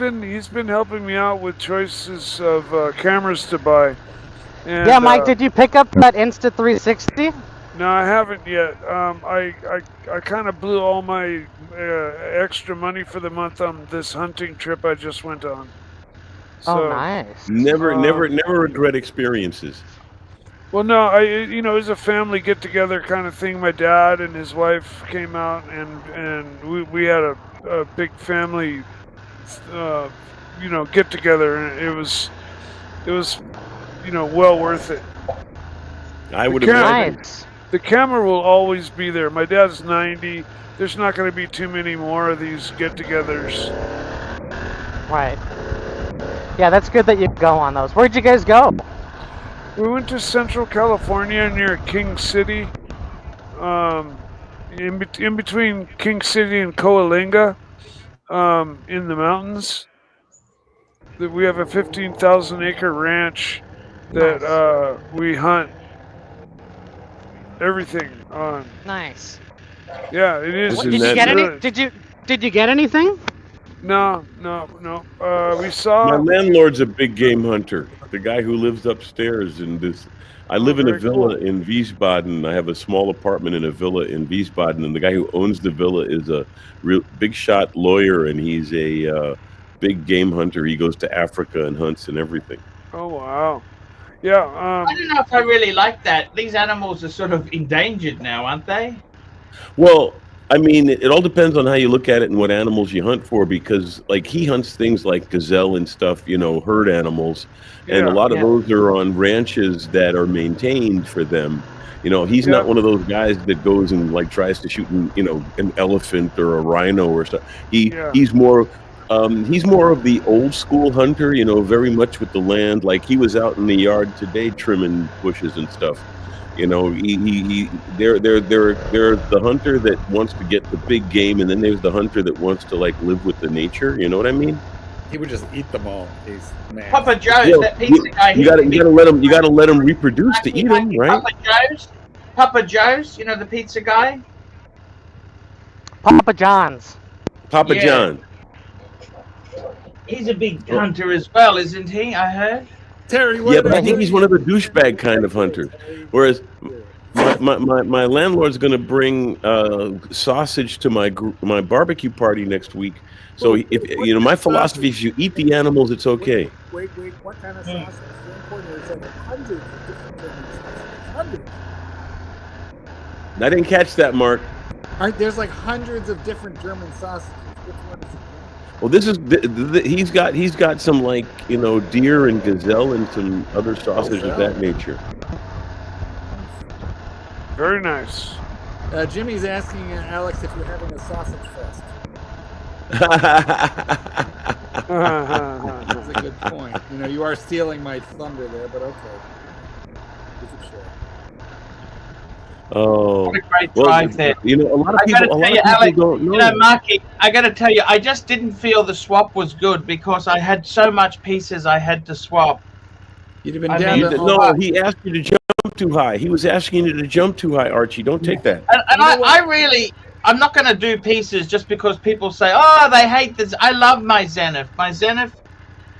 been helping me out with choices of cameras to buy. And, Yeah, Mike, did you pick up that Insta360? No, I haven't yet. I kind of blew all my extra money for the month on this hunting trip I just went on. So, nice. Never regret experiences. Well, no, it was a family get together kind of thing. My dad and his wife came out, and we had a big family, get together, and it was well worth it. I would imagine. Nice. The camera will always be there. My dad's 90. There's not going to be too many more of these get-togethers. Right. Yeah, that's good that you go on those. Where'd you guys go? We went to Central California near King City. In between King City and Coalinga, in the mountains. We have a 15,000-acre ranch that we hunt everything on. Nice. Yeah, it is. Did you get any? Did you get anything? No. We saw. My landlord's a big game hunter. The guy who lives upstairs in this. I live in a villa in Wiesbaden. I have a small apartment in a villa in Wiesbaden, and the guy who owns the villa is a real big shot lawyer, and he's a big game hunter. He goes to Africa and hunts and everything. Oh wow. Yeah. I don't know if I really like that. These animals are sort of endangered now, aren't they? Well, I mean, it all depends on how you look at it and what animals you hunt for, because like he hunts things like gazelle and stuff, herd animals, and a Yeah. lot of Yeah. those are on ranches that are maintained for them. He's Yeah. not one of those guys that goes and like tries to shoot an elephant or a rhino or stuff. Yeah. He's more of the old school hunter, very much with the land. Like he was out in the yard today trimming bushes and stuff. They're the hunter that wants to get the big game, and then there's the hunter that wants to like live with the nature. You know what I mean? He would just eat them all. He's man. Papa Joe's, Yeah, that pizza guy. You gotta let him reproduce to eat them, right? Papa Joe's, the pizza guy. Papa John's. Papa Yeah. John. He's a big hunter as well, isn't he? I heard. Terry, Yeah, but I think he's one of the douchebag kind of hunters. Whereas my landlord's going to bring sausage to my barbecue party next week. So if my philosophy is you eat the animals, it's okay. Wait, what kind of sausage? The important is like hundreds of different German sausages. Hundreds. I didn't catch that, Mark. There's like hundreds of different German sausages. Which one is it? Well, this is he's got some like deer and gazelle and some other sausage of that nature. Very nice. Jimmy's asking Alex if you're having a sausage fest. That's a good point. You are stealing my thunder there, but okay. You can share. Oh, What a great drive there. a lot of I gotta people, tell you, Alex, don't know. Marky, I gotta tell you, I just didn't feel the swap was good because I had so much pieces I had to swap. You'd have been I down mean, to No, he asked you to jump too high. He was asking you to jump too high, Archie. Don't take that. And I'm not going to do pieces just because people say, oh, they hate this. I love my Zenith. My Zenith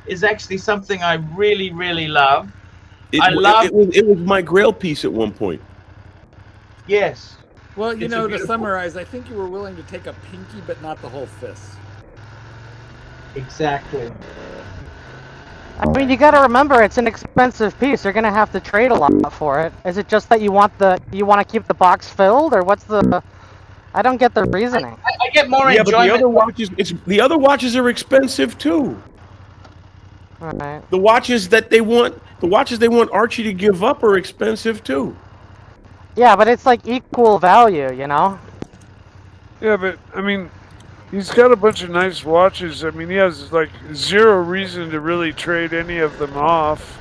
is actually something I really, really love. It was my Grail piece at one point. Yes. Well, It's a to beautiful- summarize, I think you were willing to take a pinky, but not the whole fist. Exactly. I mean, you got to remember it's an expensive piece. You're gonna have to trade a lot for it. Is it just that you want to keep the box filled, or what's the? I don't get the reasoning. I get more Yeah, but enjoyment. the other watches are expensive too. All right. The watches they want Archie to give up are expensive too. Yeah, but it's like equal value, Yeah, but I mean, he's got a bunch of nice watches. I mean, he has like zero reason to really trade any of them off.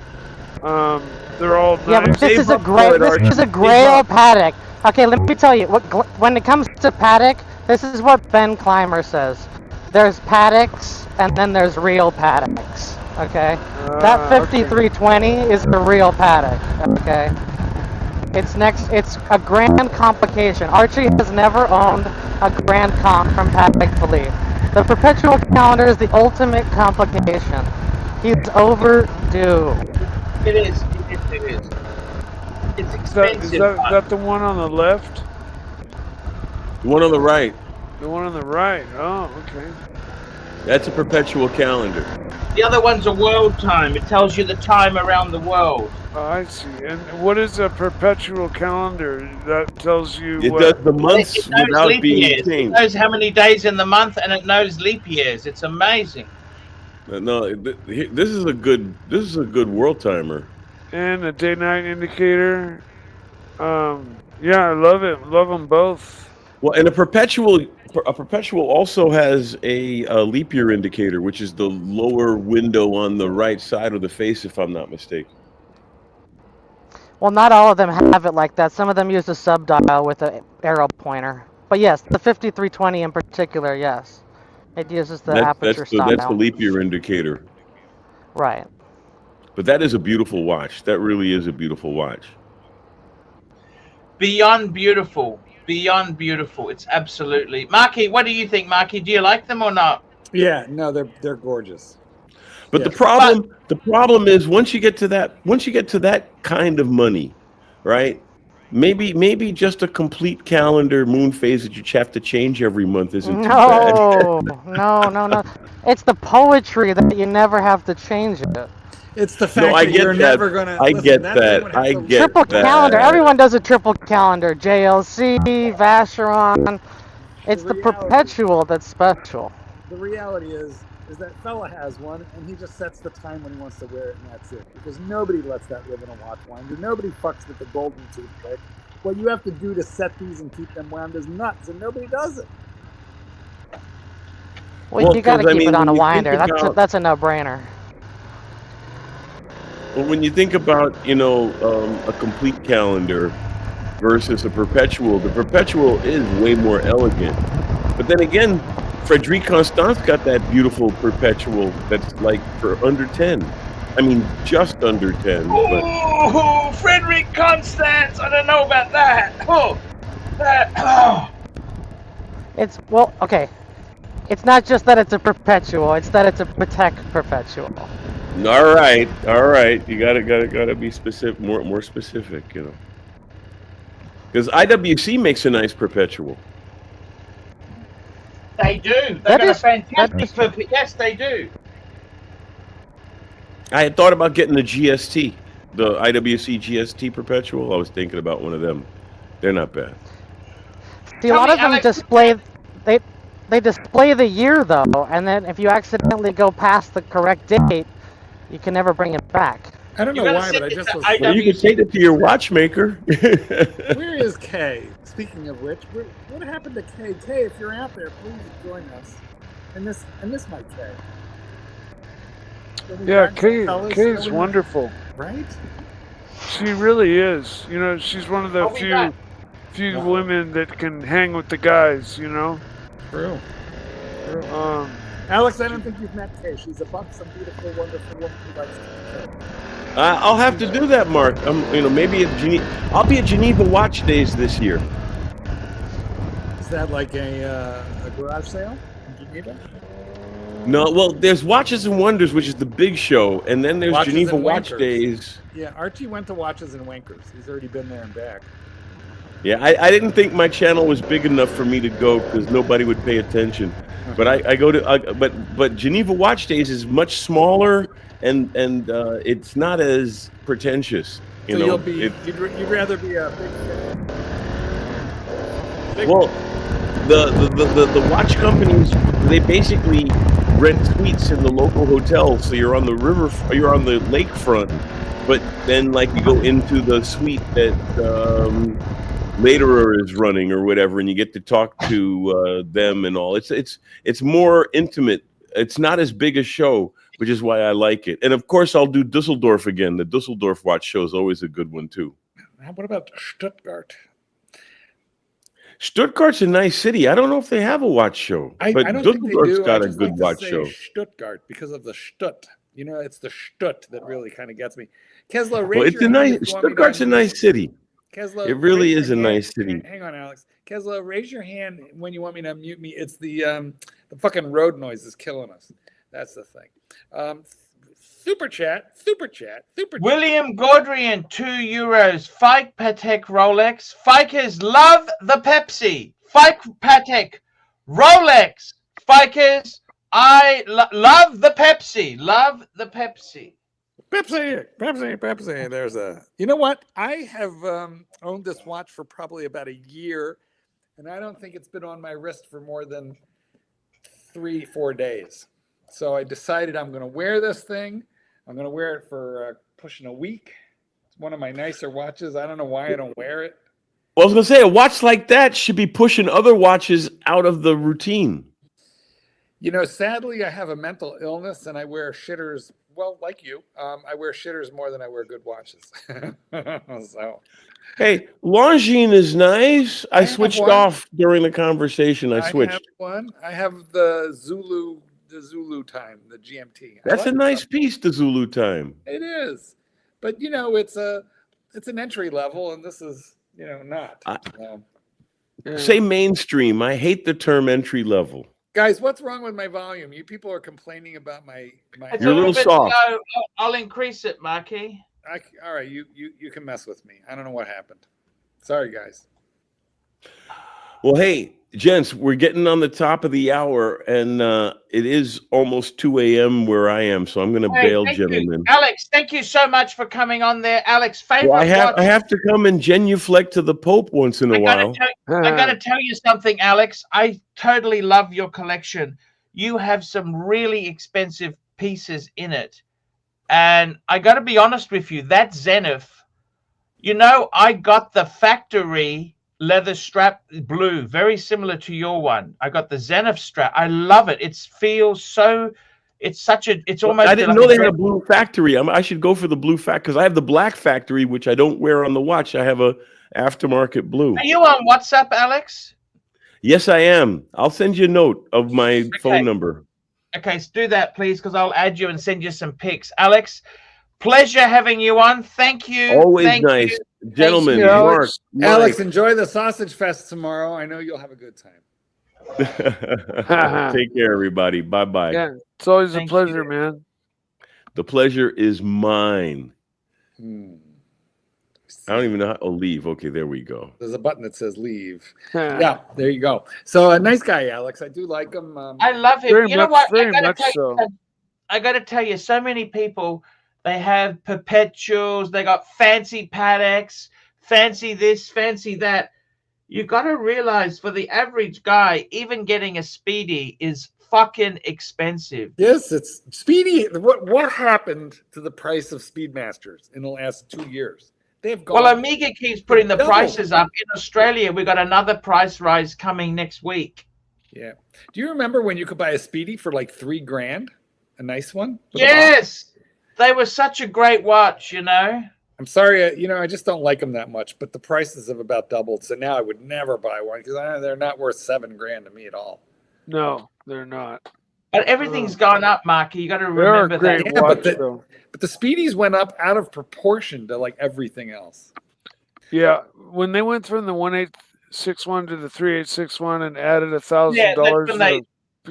They're all Yeah, but nice. this is a Grail Patek. Okay, let me tell you. When it comes to Patek, this is what Ben Clymer says. There's Pateks, and then there's real Pateks. Okay, that 5320 is the real Patek. Okay, it's a grand complication. Archie has never owned a grand comp from Patek Philippe. The perpetual calendar is the ultimate complication. He's overdue. It is. It is. It's Is expensive. that the one on the left? The one on the right, The one on the right. Oh, okay. that's a perpetual calendar. The other one's a world time. It tells you the time around the world. Oh, I see. And what is a perpetual calendar? That tells you It what? does the months It knows without leap being years. It changed. knows how many days in the month, and it knows leap years. It's amazing. No, this is a good world timer. And a day-night indicator. Yeah, I love it. Love them both. Well, and a perpetual also has a leap year indicator, which is the lower window on the right side of the face, if I'm not mistaken. Well, not all of them have it like that. Some of them use a sub-dial with an arrow pointer. But yes, the 5320 in particular, yes. It uses the aperture stop That's now. the leap year indicator. Right. But that is a beautiful watch. That really is a beautiful watch. Beyond beautiful. Beyond beautiful. It's absolutely. Marky, what do you think, Marky? Do you like them or not? Yeah, no, they're gorgeous. But Yes. the problem is once you get to that kind of money, right? Maybe just a complete calendar moon phase that you have to change every month isn't too bad. No. It's the poetry that you never have to change it. It's the fact I that get you're that. never gonna. I listen, get that thing that. would have I to- get Triple that. calendar. Everyone does a triple calendar. JLC, Vacheron. It's the reality- perpetual that's special. The reality is that fella has one, and he just sets the time when he wants to wear it, and that's it. Because nobody lets that live in a watch winder. Nobody fucks with the golden toothpick. What you have to do to set these and keep them wound is nuts, and nobody does it. Well, you got to 'cause, I keep mean, it on a when you think winder. about- That's a no-brainer. Well, when you think about, a complete calendar versus a perpetual, the perpetual is way more elegant. But then again, Frederic Constance got that beautiful perpetual that's like for under 10. I mean, just under 10. But Oh, Frederic Constance. I don't know about that. Oh, that. Oh. It's okay. It's not just that it's a perpetual; it's that it's a Patek perpetual. all right. You gotta be specific, more specific, Because IWC makes a nice perpetual. They do. They've That got a is- fantastic. Yes, they do. I had thought about getting the GST, the IWC GST perpetual. I was thinking about one of them. They're not bad. See, a Tell lot me, of them Alex, display they display the year though, and then if you accidentally go past the correct date, you can never bring it back. I don't know gotta why, send but I it just to was. Well, you can take it to your watchmaker. Where is Kay? Speaking of which, what happened to Kay? Kay, if you're out there, please join us. And this might Kay. Yeah, Kay is wonderful. Right? She really is. She's one of the I'll be back. few women that can hang with the guys. True. Alex, I don't think you've met Kay. She's a buxom, beautiful, wonderful woman who likes to be I'll have to do that, Mark. Maybe at Geneva. I'll be at Geneva Watch Days this year. Is that like a garage sale in Geneva? No, well, there's Watches and Wonders, which is the big show, and then there's Watches Geneva and Watch Wankers. Days. Yeah, Archie went to Watches and Wankers. He's already been there and back. Yeah, I didn't think my channel was big enough for me to go because nobody would pay attention. But I go to, but Geneva Watch Days is much smaller and it's not as pretentious. So you'll be, you'd rather be a big fan. Well, the watch companies, they basically rent suites in the local hotels, so you're on the the lakefront, but then like you go into the suite that Laterer is running or whatever, and you get to talk to them and all. It's more intimate. It's not as big a show, which is why I like it. And of course, I'll do Dusseldorf again. The Dusseldorf watch show is always a good one too. What about Stuttgart? Stuttgart's a nice city. I don't know if they have a watch show, but I don't think they Dusseldorf's do. got I a just good like to watch say show. Stuttgart because of the Stutt. It's the Stutt that really kind of gets me. Kesla, Well, it's a nice. Stuttgart's a nice city. Kesla, It really raise is your a hand. nice city. Hang on, Alex. Kesla, raise your hand when you want me to mute me. It's the fucking road noise is killing us. That's the thing. Super chat. William Gaudrian, €2. Fike Patek Rolex. Fikers love the Pepsi. Fike Patek Rolex. Fikers, I love the Pepsi. Love the Pepsi. Pepsi. There's a. You know what? I have owned this watch for probably about a year, and I don't think it's been on my wrist for more than 3-4 days. So I decided I'm going to wear this thing. I'm going to wear it for pushing a week. It's one of my nicer watches. I don't know why I don't wear it. Well, I was going to say, a watch like that should be pushing other watches out of the routine. Sadly, I have a mental illness, and I wear shitters. Well, like you, I wear shitters more than I wear good watches. So, hey, Longines is nice. I have switched one. off during the conversation. I switched. have one. I have the Zulu time, the GMT. That's a nice piece, the Zulu time. It is, but it's an entry level, and this is not. Say mainstream. I hate the term entry level. Guys, what's wrong with my volume? You people are complaining about my. It's You're a little bit soft. low. I'll increase it, Marky. All right, you can mess with me. I don't know what happened. Sorry, guys. Well, hey, Gents, we're getting on the top of the hour, and it is almost 2 a.m. where I am, so I'm going to bail, thank gentlemen. you. Alex, thank you so much for coming on there. Alex, favorite Well, watch. I have to come and genuflect to the Pope once in a while. I gotta tell you something, Alex. I totally love your collection. You have some really expensive pieces in it. And I gotta be honest with you, that Zenith, you know, I got the factory leather strap blue, very similar to your one. I got the Zenith strap. I love it. It feels so, it's almost. I didn't know they had a blue factory. I should go for the blue factory because I have the black factory, which I don't wear on the watch. I have a aftermarket blue. Are you on WhatsApp, Alex? Yes, I am. I'll send you a note of my phone number. Okay, so do that, please, because I'll add you and send you some pics. Alex, pleasure having you on. Thank you. Always nice. Gentlemen, Mark, Alex, enjoy the Sausage Fest tomorrow. I know you'll have a good time. Take care, everybody. Bye-bye. Yeah, it's always a pleasure, man. The pleasure is mine. I don't even know how. Oh, leave. Okay, there we go. There's a button that says leave. Yeah, there you go. So a nice guy, Alex. I do like him. I love him. Very You know much- what? very much so. I got to tell you, so many people, they have perpetuals, they got fancy Pateks, fancy this, fancy that. You got to realize for the average guy, even getting a Speedy is fucking expensive. Yes, it's Speedy. What happened to the price of Speedmasters in the last 2 years? They've gone. Well, Omega keeps putting the double. prices up. In Australia, we got another price rise coming next week. Yeah. Do you remember when you could buy a Speedy for like $3,000? A nice one? with a box? Yes, they were such a great watch, you know. I'm sorry, I just don't like them that much, but the prices have about doubled. So now I would never buy one because they're not worth $7,000 to me at all. No, they're not. But everything's gone up, Marky. You got to They're a remember great that. Yeah, watch, but though. But the Speedies went up out of proportion to like everything else. Yeah, when they went from the 1861 to the 3861 and added Yeah, that's $1,000 when they-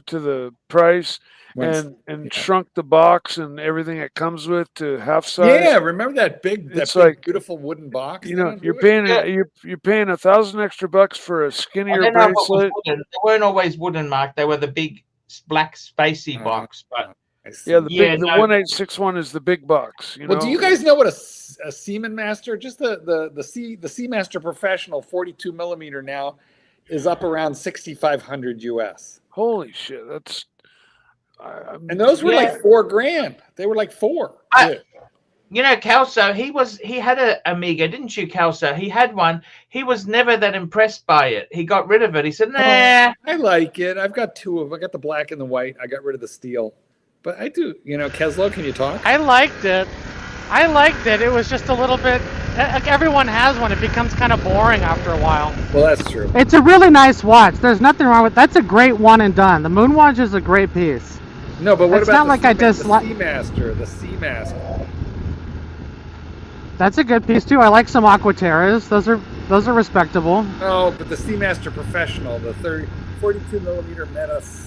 to the price Once- and shrunk the box and everything it comes with to half size. Yeah, remember that big, It's like- beautiful wooden box? You They know, don't you're do it? paying Yeah. you're paying $1,000 extra bucks for a I skinnier don't know what was bracelet. wooden. They weren't always wooden, Mark. They were the big black spacey Uh-huh. box. But I see. Yeah, the Yeah, big, the no. 1861 is the big box. You Well, know? do you guys know what a Seaman Master, just the Seamaster Professional 42 millimeter now is up around 6,500 US. Holy shit, that's. And those were Yeah. like $4,000. They were like $4,000. I- you know, Kelso, he had a Amiga, didn't you, Kelso? He had one. He was never that impressed by it. He got rid of it. He said, "Nah." I like it. I've got two of them. I got the black and the white. I got rid of the steel. But I do, Keslo, can you talk? I liked it. It was just a little bit. Like everyone has one. It becomes kind of boring after a while. Well, that's true. It's a really nice watch. There's nothing wrong with. That's a great one and done. The Moon Watch is a great piece. No, but what It's about not the like I dislike- Seamaster? The Seamaster. That's a good piece too. I like some Aquaterras. Those are respectable. No, but the Seamaster Professional, the 42 millimeter Metas.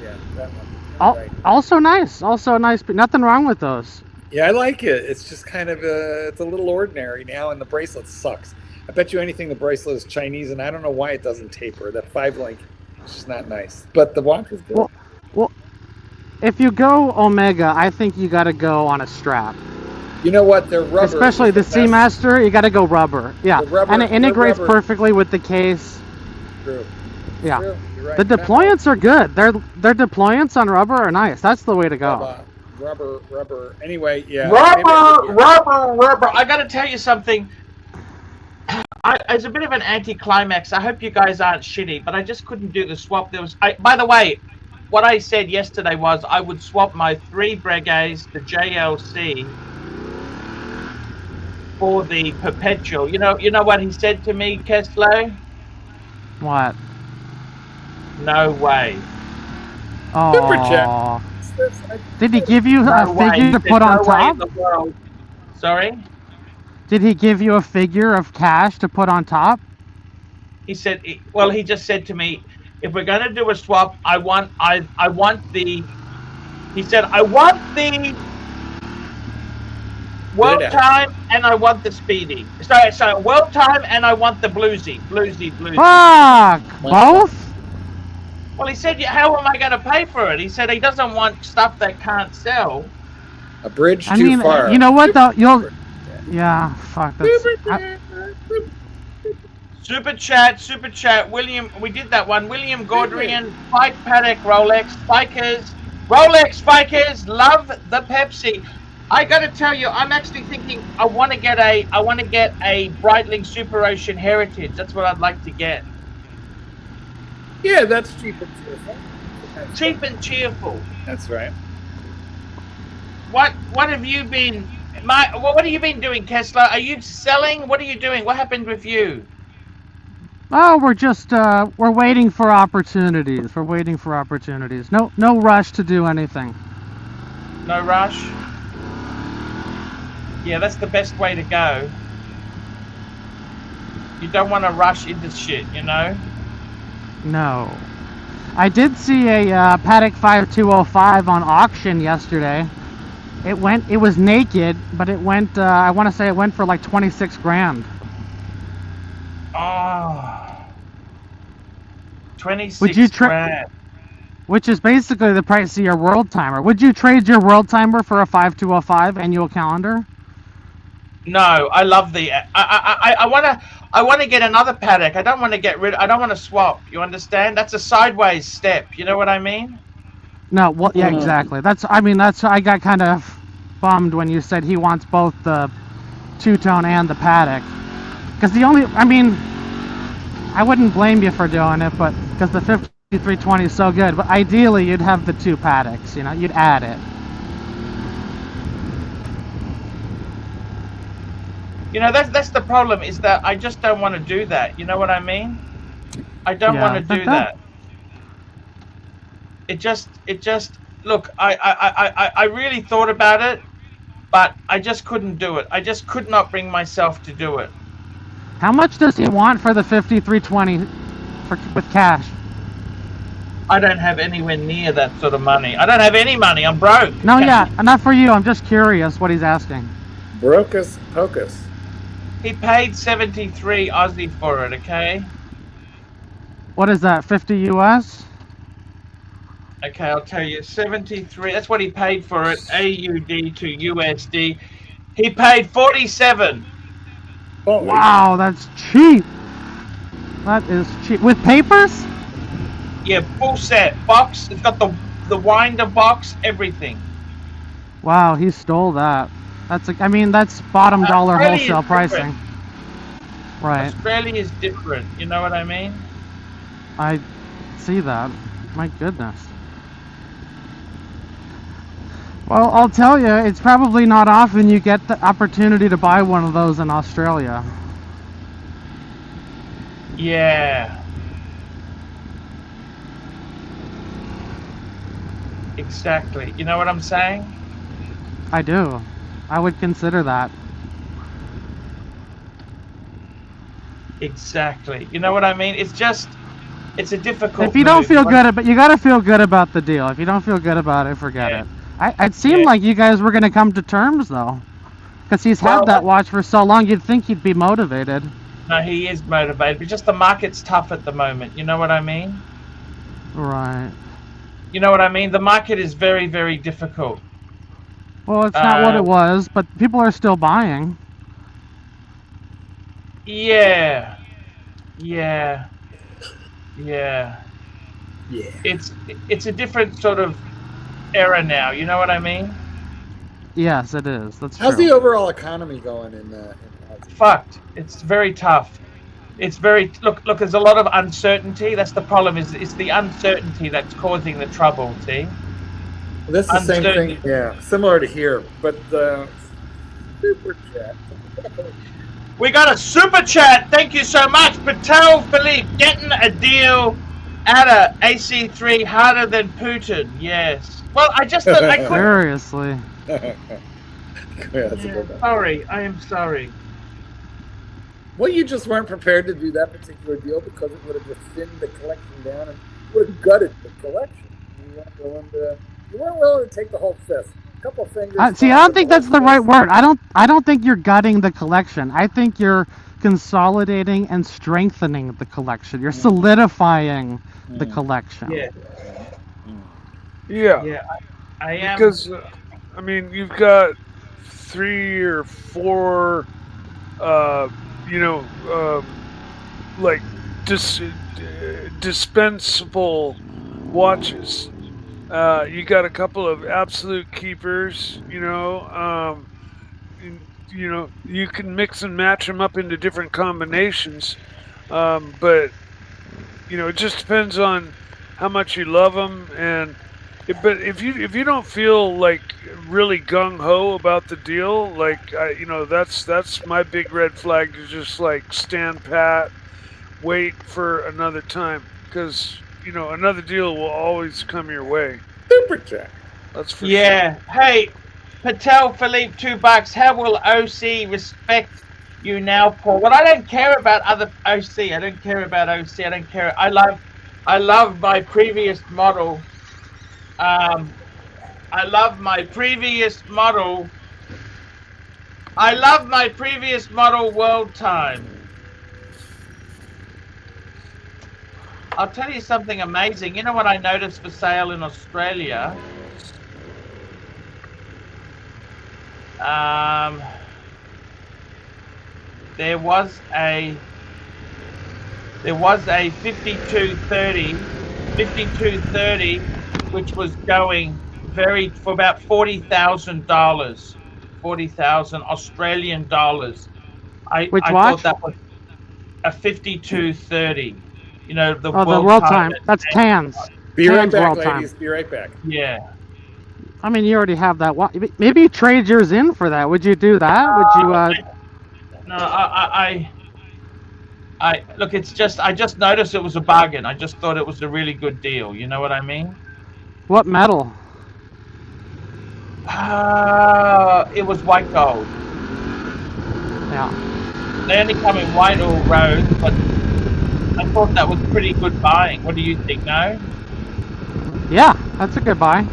Yeah, that one. Right. Also nice. Also a nice. Nothing wrong with those. Yeah, I like it. It's just kind of it's a little ordinary now, and the bracelet sucks. I bet you anything the bracelet is Chinese, and I don't know why it doesn't taper. That 5-link is just not nice. But the watch is good. Well, if you go Omega, I think you got to go on a strap. You know what? They're rubber. Especially the is best. Seamaster, you got to go rubber. Yeah, The rubber- and it the integrates rubber- perfectly with the case. True. Yeah. True. You're right. The deployants are good. Their deployants on rubber are nice. That's the way to go. Rubber. Anyway, yeah. Rubber. I got to tell you something. It's a bit of an anticlimax. I hope you guys aren't shitty, but I just couldn't do the swap. By the way, what I said yesterday was I would swap my 3 Breguets, the JLC, for the Perpetual. You know what he said to me, Keslow? What? No way. Super chat. Oh. Did he give you a No way. figure He to said, put on "No way in top? the world." Sorry? Did he give you a figure of cash to put on top? He said, he just said to me, if we're going to do a swap, I want the World Good time, and I want the speedy. Sorry, world time, and I want the bluesy. Fuck! Both? Well, he said, how am I going to pay for it? He said he doesn't want stuff that can't sell. A bridge I too mean, far. you know what though? Yeah, fuck. That's. Super chat. William, we did that one. William Gordrian, Spike Patek, Rolex Fikers, love the Pepsi. I got to tell you, I'm actually thinking I want to get a Breitling Super Ocean Heritage. That's what I'd like to get. Yeah, that's cheap and cheerful. Cheap and cheerful. That's right. What have you been? What have you been doing, Kessler? Are you selling? What are you doing? What happened with you? Oh, we're just we're waiting for opportunities. No rush to do anything. No rush. Yeah, that's the best way to go. You don't want to rush into shit, you know? No. I did see a Patek 5205 on auction yesterday. It was naked, but it went, I want to say it went for like 26 grand. Oh. 26 grand. Which is basically the price of your world timer. Would you trade your world timer for a 5205 annual calendar? No, I love the. I want to get another Patek. I don't want to get rid. I don't want to swap. You understand? That's a sideways step. You know what I mean? No. Well, yeah, exactly. I got kind of bummed when you said he wants both the two-tone and the Patek. Because I wouldn't blame you for doing it, but because the 5320 is so good. But ideally, you'd have the two Pateks. You know, you'd add it. You know, that's the problem, is that I just don't want to do that. You know what I mean? I don't want to do that. It just look, I really thought about it, but I just couldn't do it. I just could not bring myself to do it. How much does he want for the 5320 with cash? I don't have anywhere near that sort of money. I don't have any money. I'm broke. No, yeah, not for you. I'm just curious what he's asking. Brocus pocus. He paid 73 Aussie for it, okay? What is that, 50 US? Okay, I'll tell you. 73, that's what he paid for it, AUD to USD. He paid 47. Holy. Wow, that's cheap. That is cheap. With papers? Yeah, full set. Box, it's got the winder box, everything. Wow, he stole that. That's bottom dollar wholesale pricing. Right. Australia is different, you know what I mean? I see that. My goodness. Well, I'll tell you, it's probably not often you get the opportunity to buy one of those in Australia. Yeah. Exactly. You know what I'm saying? I do. I would consider that. Exactly. You know what I mean? It's a difficult. If you don't feel good about, you gotta feel good about the deal. If you don't feel good about it, forget it. It seemed like you guys were gonna come to terms though, because he's had that watch for so long. You'd think he'd be motivated. No, he is motivated, but just the market's tough at the moment. You know what I mean? Right. You know what I mean? The market is very, very difficult. Well, it's not what it was, but people are still buying. Yeah. It's a different sort of era now. You know what I mean? Yes, it is. That's How's true. the overall economy going in Fucked. It's very tough. It's very look. There's a lot of uncertainty. That's the problem. It's the uncertainty that's causing the trouble. See? Well, that's the same thing. Yeah, similar to here, but the super chat. We got a super chat. Thank you so much, Patek Philippe, getting a deal at a AC3 harder than Putin. Yes. Well, I just thought I couldn't. Seriously. Sorry, I am sorry. Well, you just weren't prepared to do that particular deal because it would have just thinned the collection down and would have gutted the collection. You weren't willing to take the whole fist. couple fingers. See, I don't think that's the right word. I don't think you're gutting the collection. I think you're consolidating and strengthening the collection. You're solidifying the collection. Yeah. Yeah. Yeah. I am. Because, I mean, you've got 3 or 4, like dispensable watches. You got a couple of absolute keepers. You can mix and match them up into different combinations, but it just depends on how much you love them. But if you don't feel like really gung ho about the deal, that's my big red flag to just like stand pat, wait for another time, because another deal will always come your way. Super chat. That's for Yeah. sure. Hey, Patel Philippe, $2. How will OC respect you now, Paul? Well, I don't care about other OC. I don't care about OC. I don't care. I love my previous model. I love my previous model. World Time. I'll tell you something amazing. You know what I noticed for sale in Australia? There was a 5230, which was going for about $40,000, 40,000 Australian dollars. Which I watch? thought that was a 5230. The the World Time. That's Tan's. Be right Tan's back, World ladies. Time. Be right back. Yeah. I mean, you already have that watch. Maybe trade yours in for that. Would you do that? Would you? No, I look. It's just I just noticed it was a bargain. I just thought it was a really good deal. You know what I mean? What metal? It was white gold. Yeah. They only come in white or rose, but I thought that was pretty good buying. What do you think? No? Yeah, that's a good buy.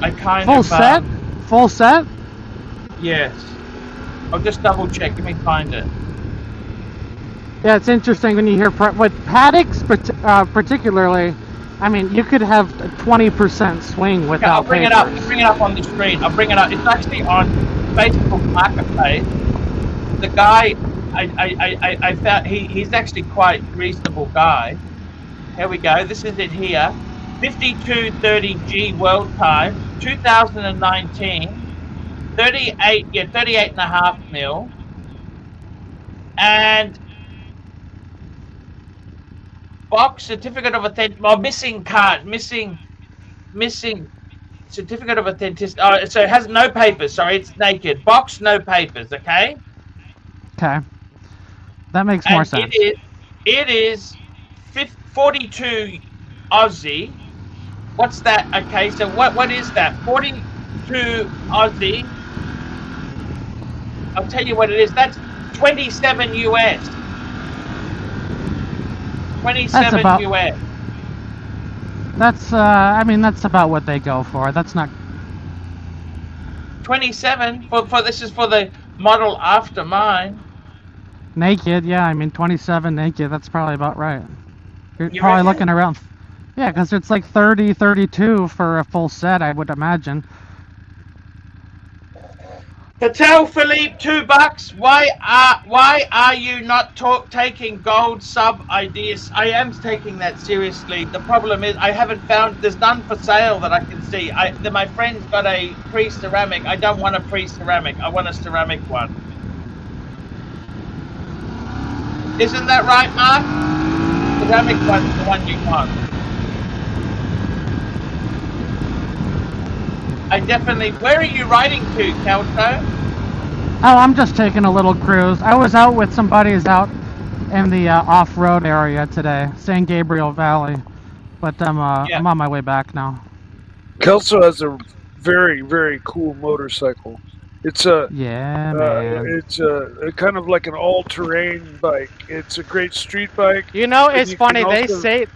I kind Full of set? Full set? Yes. I'll just double check. Let me find it. Yeah, it's interesting when you hear with Pateks, particularly. I mean, you could have a 20% swing without I'll bring papers. it up. I'll bring it up on the screen. I'll bring it up. It's actually on Facebook Marketplace. The guy I found he's actually quite reasonable guy. Here we go. This is it here. 5230G World Time, 2019, 38.5 mil, and box certificate of authenticity. Missing certificate of authenticity. Oh, so it has no papers. Sorry, it's naked. Box, no papers. Okay. Okay. That makes more sense. It is 42 Aussie. What's that? Okay, so what is that? 42 Aussie. I'll tell you what it is. That's 27 US. 27 US. That's I mean, that's about what they go for. That's not 27 for this is for the model after mine. naked. Yeah, I mean 27 naked. That's probably about right. You're You probably reckon? looking around. Yeah, because it's like 30, 32 for a full set, I would imagine. Patel Philippe, $2. Why are you not taking gold sub ideas? I am taking that seriously. The problem is I haven't found. There's none for sale that I can see. My friend's got a pre-ceramic. I don't want a pre-ceramic. I want a ceramic one. Isn't that right, Mark? Ceramic one's the one you want. I definitely. Where are you riding to, Kelso? Oh, I'm just taking a little cruise. I was out with some buddies out in the off-road area today, San Gabriel Valley, but I'm on my way back now. Kelso has a very, very cool motorcycle. It's a man. It's a kind of like an all-terrain bike. It's a great street bike. You know, it's you funny. can They also- say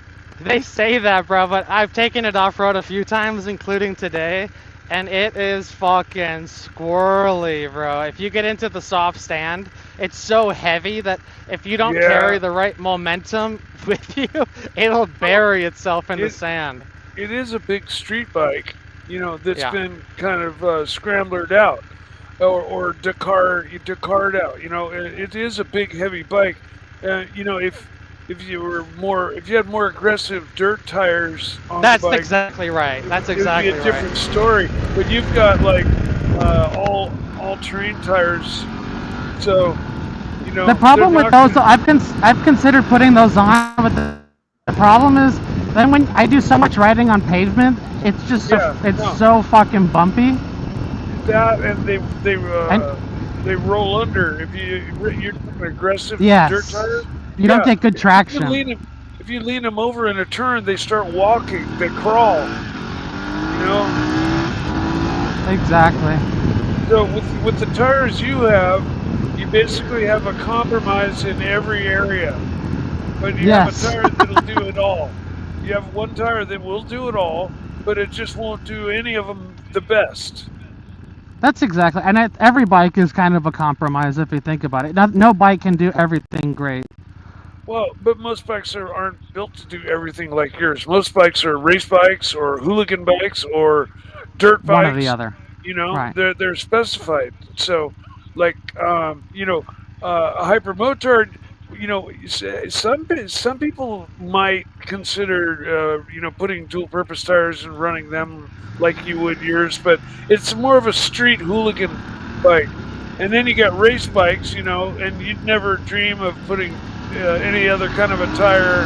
They say that, bro, but I've taken it off-road a few times, including today, and it is fucking squirrely, bro. If you get into the soft stand, it's so heavy that if you don't carry the right momentum with you, it'll bury itself in the sand. It is a big street bike, that's been kind of scramblered out or Dakar'd out. It is a big, heavy bike. If you had more aggressive dirt tires on the bike, that's exactly right. That's exactly it'd be a different story. But you've got like all terrain tires, so the problem with those, I've considered putting those on, but the problem is then when I do so much riding on pavement, it's just so fucking bumpy. That and they roll under if you're aggressive dirt tires. You don't get good traction. If you lean them over in a turn, they start walking. They crawl. Exactly. So with the tires you have, you basically have a compromise in every area. But you have a tire that'll do it all. You have one tire that will do it all, but it just won't do any of them the best. That's exactly, and every bike is kind of a compromise if you think about it. No bike can do everything great. Well, but most bikes aren't built to do everything like yours. Most bikes are race bikes or hooligan bikes or dirt bikes. One or the other. Right. They're specified. So, like, a hypermotard, some people might consider, putting dual-purpose tires and running them like you would yours, but it's more of a street hooligan bike. And then you got race bikes, and you'd never dream of putting any other kind of a tire.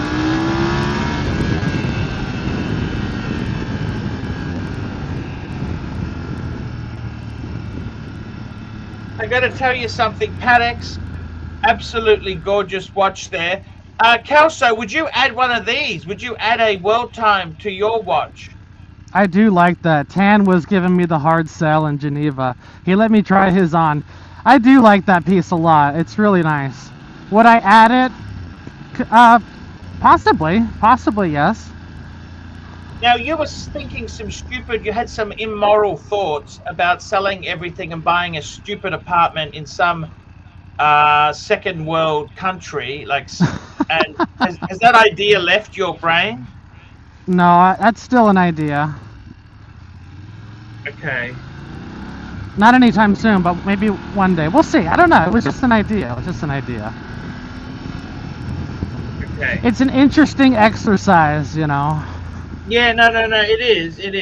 I got to tell you something, Patek's absolutely gorgeous watch there. Kelso, would you add one of these? Would you add a world time to your watch? I do like that. Tan was giving me the hard sell in Geneva. He let me try his on. I do like that piece a lot. It's really nice. Would I add it? Possibly, yes. Now, you were thinking you had some immoral thoughts about selling everything and buying a stupid apartment in some second world country. And has that idea left your brain? No, that's still an idea. Okay. Not anytime soon, but maybe one day. We'll see. I don't know. It was just an idea. Okay. It's an interesting exercise, Yeah, no. It is. It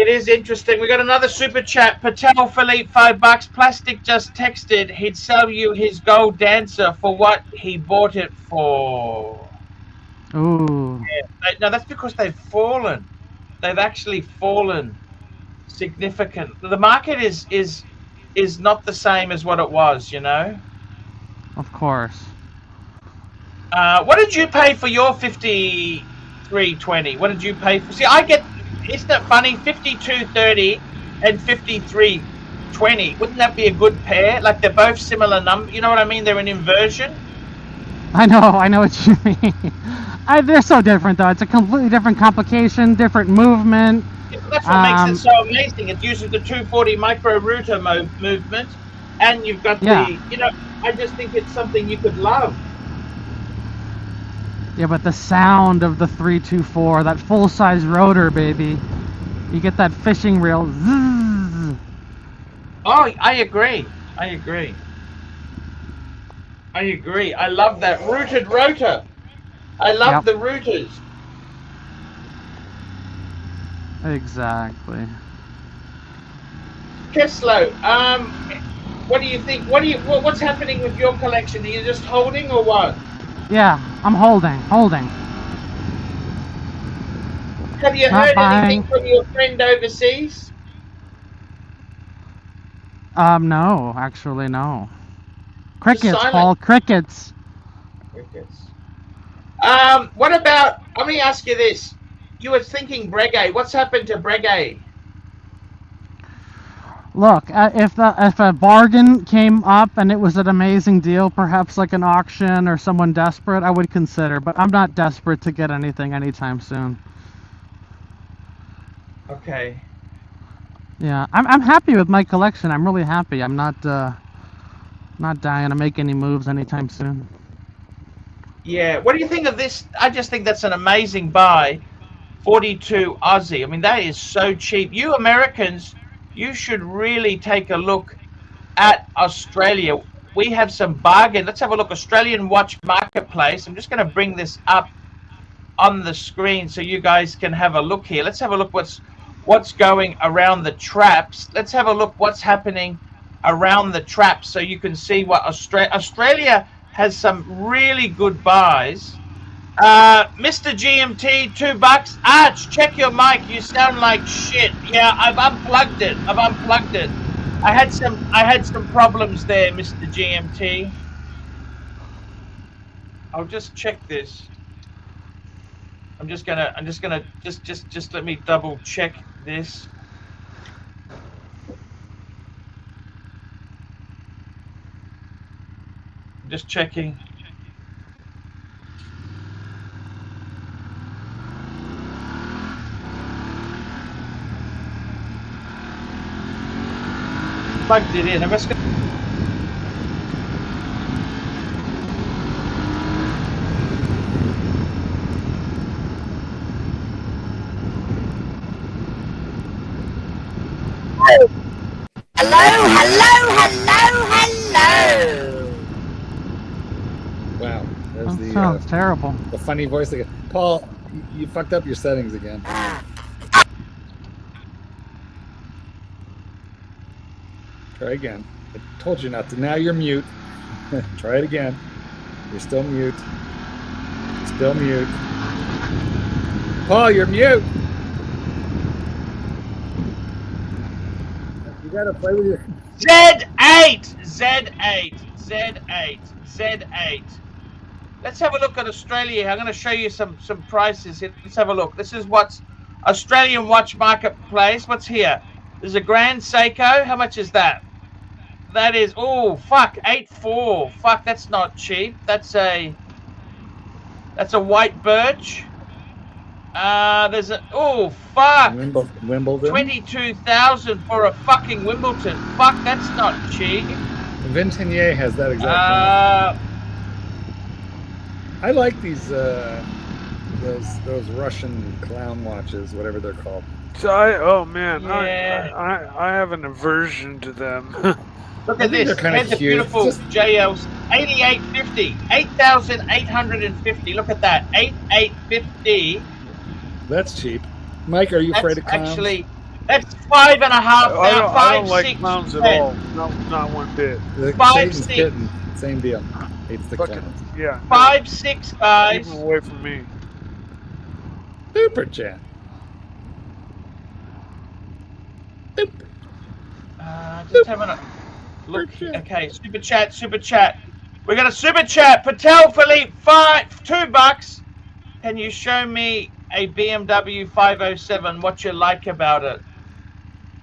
is interesting. We got another super chat. Patek Philippe, $5. Plastic just texted he'd sell you his gold dancer for what he bought it for. Ooh. Yeah. No, that's because they've fallen. They've actually fallen significant. The market is not the same as what it was, Of course. What did you pay for your 5320? What did you pay for? See, isn't that funny? 5230 and 5320. Wouldn't that be a good pair? Like they're both similar numbers. You know what I mean? They're an inversion. I know what you mean. They're so different though. It's a completely different complication, different movement. Yeah, that's what makes it so amazing. It uses the 240 micro router movement, and you've got I just think it's something you could love. Yeah, but the sound of the 324, that full-size rotor, baby. You get that fishing reel. Zzz. Oh, I agree. I love that rooted rotor. I love the rooters. Exactly. Keslow, what do you think? What's happening with your collection? Are you just holding or what? Yeah, I'm holding. Have you heard anything from your friend overseas? No, actually, no. Crickets, Paul, crickets. What about, let me ask you this. You were thinking Breguet. What's happened to Breguet? Look, if a bargain came up and it was an amazing deal, perhaps like an auction or someone desperate, I would consider. But I'm not desperate to get anything anytime soon. Okay. Yeah, I'm happy with my collection. I'm really happy. I'm not dying to make any moves anytime soon. Yeah. What do you think of this? I just think that's an amazing buy. 42 Aussie. I mean, that is so cheap. You Americans, you should really take a look at Australia. We have some bargain. Let's have a look. Australian watch marketplace. I'm just going to bring this up on the screen so you guys can have a look here. Let's have a look what's going around the traps. Let's have a look what's happening around the traps so you can see what Australia has some really good buys. Mr. GMT, $2. Arch, check your mic. You sound like shit. Yeah, I've unplugged it. I had some problems there, Mr. GMT. I'll just check this. I'm just gonna just let me double check this. I'm just checking. Plugged it in. I'm just gonna. Hello. Wow, there's That sounds terrible. the funny voice again. Paul, you fucked up your settings again. Try again. I told you not to. Now you're mute. Try it again. You're still mute. Still mute. Paul, you're mute. You gotta play with your. Z8. Let's have a look at Australia. I'm going to show you some prices here. Let's have a look. This is what's Australian watch marketplace. What's here? There's a Grand Seiko. How much is that? That is, oh fuck, 8.4. Fuck, that's not cheap. That's a white birch. There's a, oh fuck, Wimbledon. 22,000 for a fucking Wimbledon. Fuck, that's not cheap. Vintenier has that exact one. I like these those Russian clown watches, whatever they're called. So oh man, Yeah. I have an aversion to them. Look I at think this. they're kinda Here's a cute. beautiful Just- JL's 8850. 8,850. Look at that. 8,850. That's cheap. Mike, are you afraid of clowns? Actually, that's 5.5 now. I don't like 5, 6, clowns at 10. all. No, not one bit. The 5, Satan's 6. kitten. Same deal. Hates the Fucking clowns. yeah. 5, 6, Keep guys. them away from me. Super chat. Just having a look. Okay, super chat. We got a super chat. Patek Philippe, $2. Can you show me a BMW 507? What you like about it?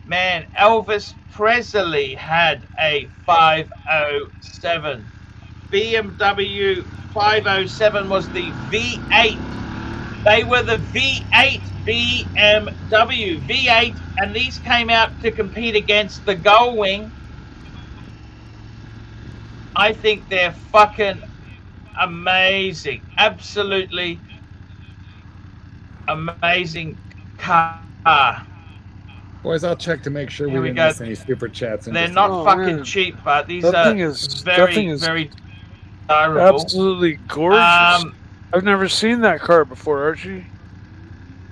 Man, Elvis Presley had a 507. BMW 507 was the V8. They were the V8 BMW V8, and these came out to compete against the Gullwing. I think they're fucking amazing, absolutely amazing car. Boys, I'll check to make sure Here we we didn't go. miss any super chats. They're not Oh, fucking man. cheap, but these That are thing is very desirable. absolutely gorgeous. I've never seen that car before, Archie.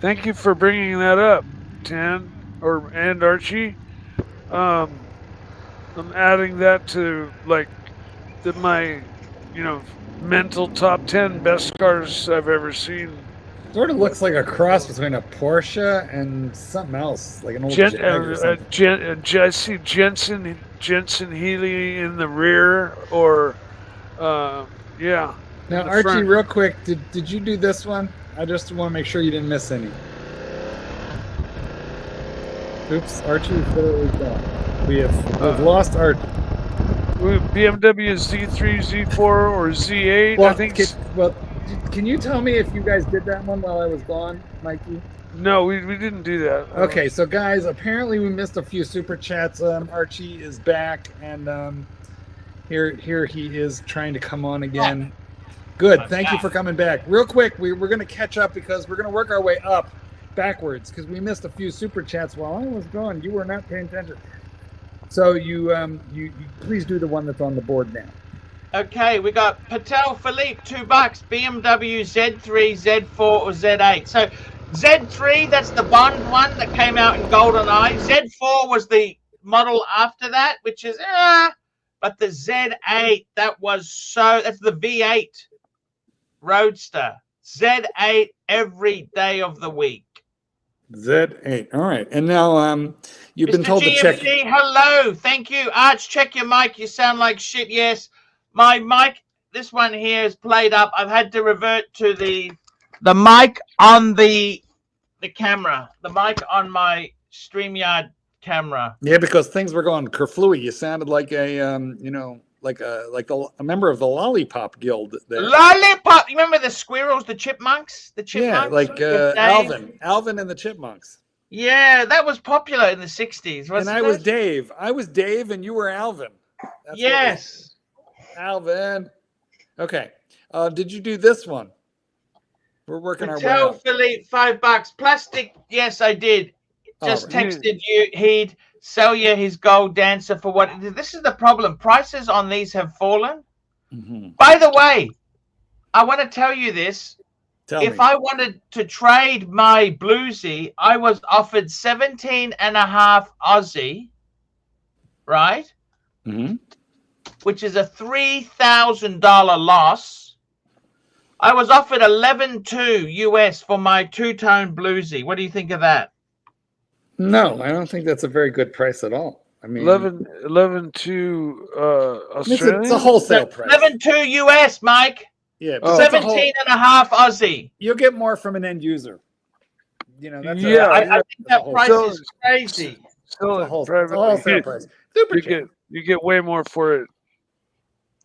Thank you for bringing that up, Tan and Archie. I'm adding that to like my mental top 10 best cars I've ever seen. Sort of looks like a cross between a Porsche and something else, like an old Jag or something. I see Jensen Healy in the rear, or yeah. Now, the Archie, front. real quick, did you do this one? I just want to make sure you didn't miss any. Oops, Archie's literally gone. We've lost Archie. BMW Z3, Z4, or Z8. Well, I think. can you tell me if you guys did that one while I was gone, Mikey? No, we didn't do that. Okay, so guys, apparently we missed a few super chats. Archie is back, and here he is trying to come on again. Good, thank you for coming back. Real quick, we're going to catch up because we're going to work our way up backwards because we missed a few super chats while I was gone. You were not paying attention. So you please do the one that's on the board now. Okay, we got Patek Philippe, $2, BMW Z3, Z4, or Z8. So Z3, that's the Bond one that came out in GoldenEye. Z4 was the model after that, which is but the Z8, that's the V8 Roadster. Z8 every day of the week. Z8. All right. And now you've been told to check. Hello. Thank you. Arch, check your mic. You sound like shit. Yes. My mic, this one here is played up. I've had to revert to the mic on the camera. The mic on my StreamYard camera. Yeah, because things were going kerflooey. You sounded like a like a member of the Lollipop Guild there. Lollipop. You remember the squirrels, the chipmunks? The chipmunks? Yeah, like Alvin and the Chipmunks. Yeah, that was popular in the 60s, wasn't it? And I was Dave. I was Dave and you were Alvin. That's yes. Alvin. Okay. Did you do this one? We're working our way Tell up. Philippe $5. Plastic. Yes, I did. Just texted you. He'd sell you his gold dancer for what? This is the problem. Prices on these have fallen. Mm-hmm. By the way, I want to tell you this. If I wanted to trade my bluesy, I was offered 17.5 Aussie, right? Mm-hmm. Which is a $3,000 loss. I was offered 11.2 US for my two-tone bluesy. What do you think of that? No, I don't think that's a very good price at all. I mean, 11.2 Australian. It's a wholesale price. 11.2 US, Mike. Yeah, 17.5 Aussie. You'll get more from an end user. You know, that's I think that price is crazy. Still a wholesale price. You get way more for it.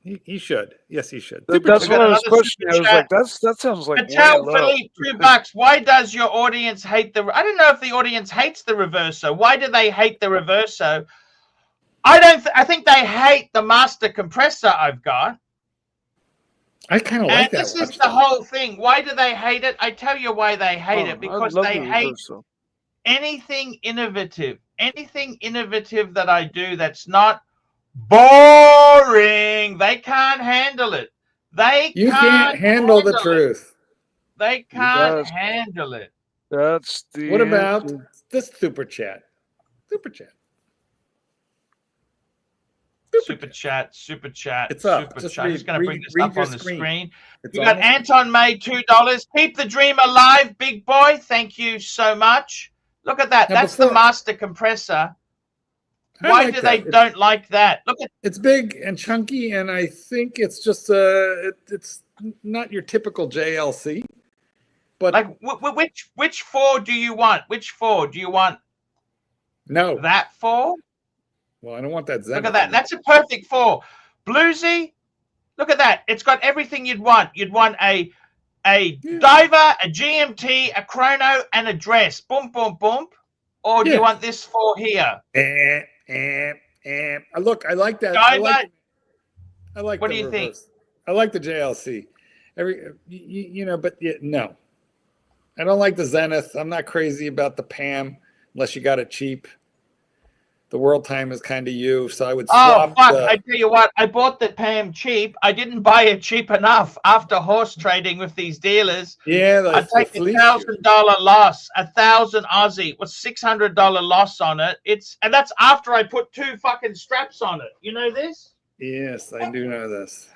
He should. Yes, he should. That's what I was questioning. I was like, that sounds like Tell Philippe $2. Why does your audience hate the? I don't know if the audience hates the Reverso. Why do they hate the Reverso? I think they hate the master compressor I've got. I kind of like that. This is the whole thing. Why do they hate it? I tell you why they hate it. Because they hate anything innovative. Anything innovative that I do that's not boring. They can't handle it. You can't handle the truth. They can't handle it. That's the. What about this super chat? Super chat. It's up. I'm just going to bring this up on the screen. We got Anton made $2. Keep the dream alive, big boy. Thank you so much. Look at that. That's the master compressor. Why do they don't like that? Look at it's big and chunky, and I think it's just it's not your typical JLC. But like which 4 do you want? Which 4 do you want? No, that 4. Well, I don't want that Zenith. Look at that. That's a perfect 4. Bluesy. Look at that. It's got everything you'd want. You'd want a diver, a GMT, a chrono, and a dress. Boom, boom, boom. Or do you want this 4 here? Look, I like that. I like. What do you think? I like the JLC. But no, I don't like the Zenith. I'm not crazy about the PAM unless you got it cheap. The world time is kind of you, so I would swap. Oh, fuck. I tell you what, I bought the PAM cheap. I didn't buy it cheap enough after horse trading with these dealers. Yeah, I take a $1,000 loss, 1,000 Aussie with $600 loss on it. And that's after I put 2 fucking straps on it. You know this? Yes, I do know this.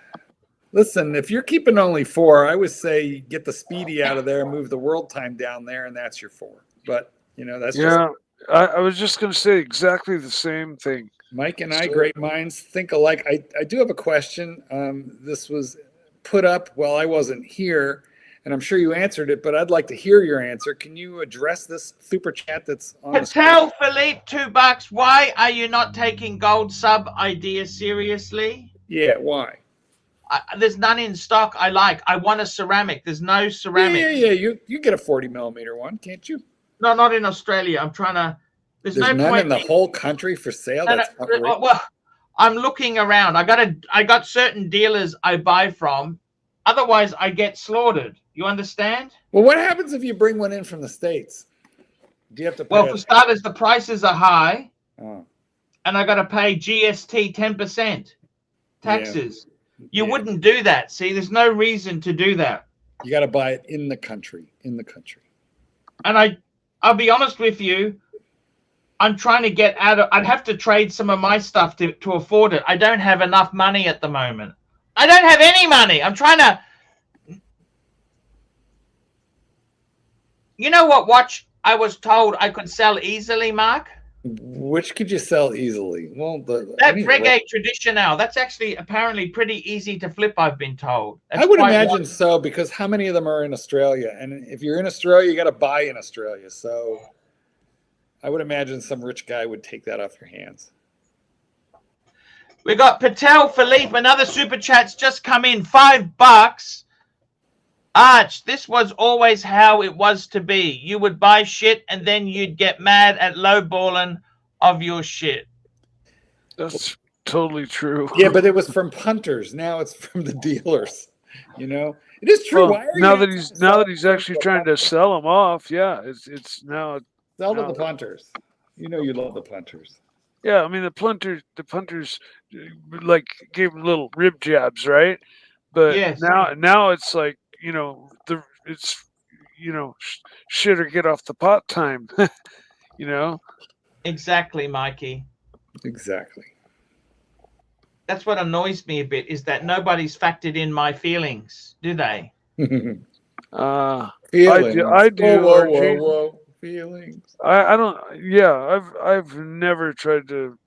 Listen, if you're keeping only 4, I would say get the Speedy out of there, move the world time down there, and that's your 4. But that's just. I was just going to say exactly the same thing. Mike and I, great minds, think alike. I do have a question. This was put up while I wasn't here, and I'm sure you answered it, but I'd like to hear your answer. Can you address this super chat that's on the screen? Patel Philippe, $2. Why are you not taking gold sub idea seriously? Yeah, why? There's none in stock I like. I want a ceramic. There's no ceramic. Yeah. You get a 40 millimeter one, can't you? No, not in Australia. I'm trying to. There's no none point in the whole country for sale. That's well, I'm looking around. I got certain dealers I buy from. Otherwise, I get slaughtered. You understand? Well, what happens if you bring one in from the States? Do you have to pay? Well, for starters, the prices are high, oh. and I got to pay GST 10% taxes. Yeah. You wouldn't do that. See, there's no reason to do that. You got to buy it in the country. And I'll be honest with you. I'm trying to get out of. I'd have to trade some of my stuff to afford it. I don't have enough money at the moment. I don't have any money. I'm trying to. You know what watch I was told I could sell easily, Mark? Which could you sell easily? Well, that Reggae Traditional. That's actually apparently pretty easy to flip, I've been told. I would imagine so, because how many of them are in Australia? And if you're in Australia, you got to buy in Australia. So I would imagine some rich guy would take that off your hands. We got Patel Philippe. Another super chat's just come in. $5. Arch, this was always how it was to be. You would buy shit and then you'd get mad at lowballing of your shit. That's totally true. Yeah, but it was from punters. Now it's from the dealers. You know, it is true. Well, now that he's actually trying to sell them off, yeah, it's now sell to the punters. You know, you love the punters. Yeah, I mean the punters like gave him little rib jabs, right? But yes. now it's like, you know, shit or get off the pot time. You know? Exactly, Mikey. Exactly. That's what annoys me a bit, is that nobody's factored in my feelings, do they? Feelings. I do. Whoa. Feelings. I don't. Yeah, I've never tried to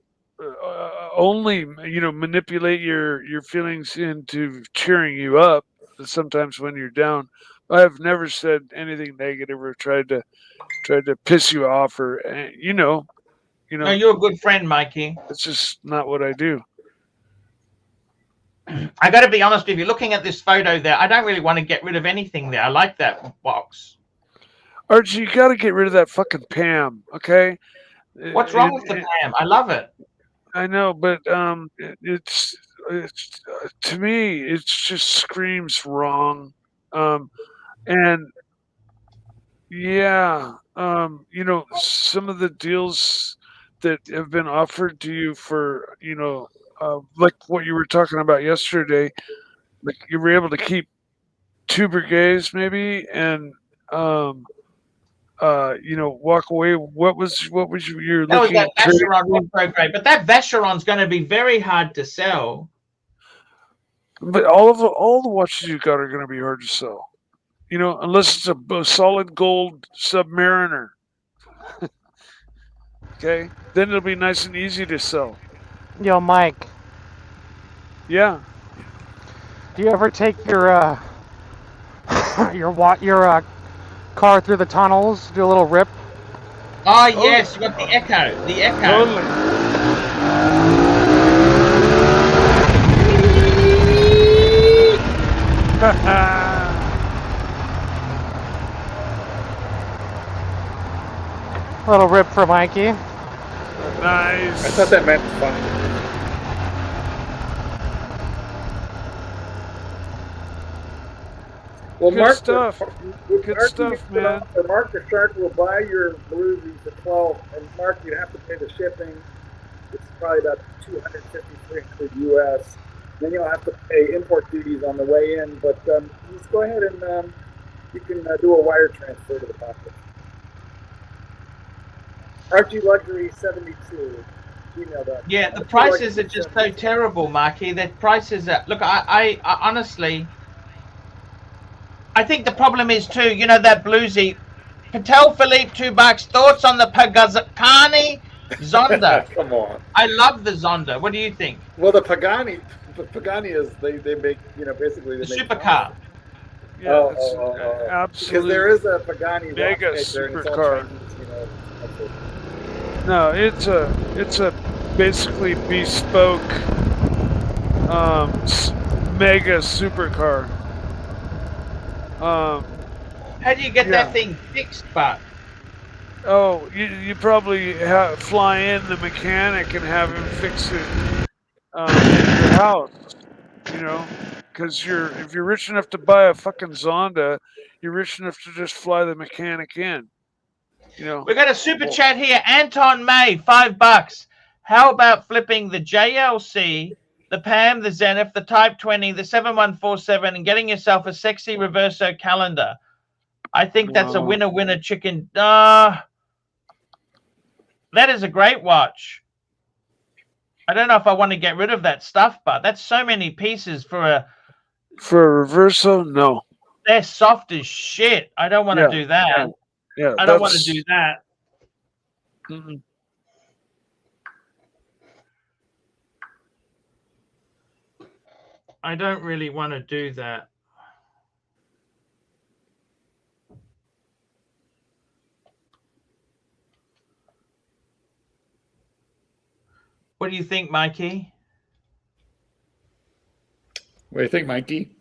only manipulate your feelings into cheering you up. Sometimes when you're down, I've never said anything negative or tried to piss you off or No, you're a good friend, Mikey. It's just not what I do. I got to be honest with you. Looking at this photo there, I don't really want to get rid of anything there. I like that box. Archie, you got to get rid of that fucking Pam, okay? What's wrong with the Pam? I love it. I know, but it's to me, it just screams wrong. And yeah, some of the deals that have been offered to you for, like what you were talking about yesterday, like you were able to keep 2 brigades maybe, and walk away. What was you're looking at? That Vacheron program, but that Vacheron's going to be very hard to sell. But all the watches you got are going to be hard to sell, unless it's a solid gold Submariner. Okay, then it'll be nice and easy to sell. Yo, Mike. Yeah. Do you ever take your car through the tunnels, do a little rip? Oh yes, you got the Echo. Totally. Little rip for Mikey. Nice. I thought that meant fun. Well, Good Mark, stuff. Good stuff, man. Mark the Shark will buy your bluesy for 12, and Mark, you have to pay the shipping. It's probably about $250, $300 US. Then you'll have to pay import duties on the way in, but just go ahead and you can do a wire transfer to the pocket. Archie Luxury 72. Gmail.com. Yeah, the prices are just so terrible, Marky. The prices are. Look, I honestly, I think the problem is too. That bluesy, Patel Philippe, $2. Thoughts on the Pagani Zonda? Come on. I love the Zonda. What do you think? Well, the Pagani is they make basically they make supercar. Yeah, it's an Because absolute there is a Pagani mega watchmaker, and it's all supercar. Chinese. You know, that's it. No, it's a basically bespoke mega supercar. How do you get Yeah. that thing fixed, Buck? Oh, you probably fly in the mechanic and have him fix it at your house. You know, because if you're rich enough to buy a fucking Zonda, you're rich enough to just fly the mechanic in. You know. We got a super chat here. Anton May, $5. How about flipping the JLC, the PAM, the Zenith, the Type 20, the 7147, and getting yourself a sexy reverso calendar? I think that's a winner chicken. That is a great watch. I don't know if I want to get rid of that stuff, but that's so many pieces for a reverso. No. They're soft as shit. I don't want to do that. Yeah, I don't want to do that. Mm-mm. I don't really want to do that. What do you think, Mikey? What do you think, Mikey?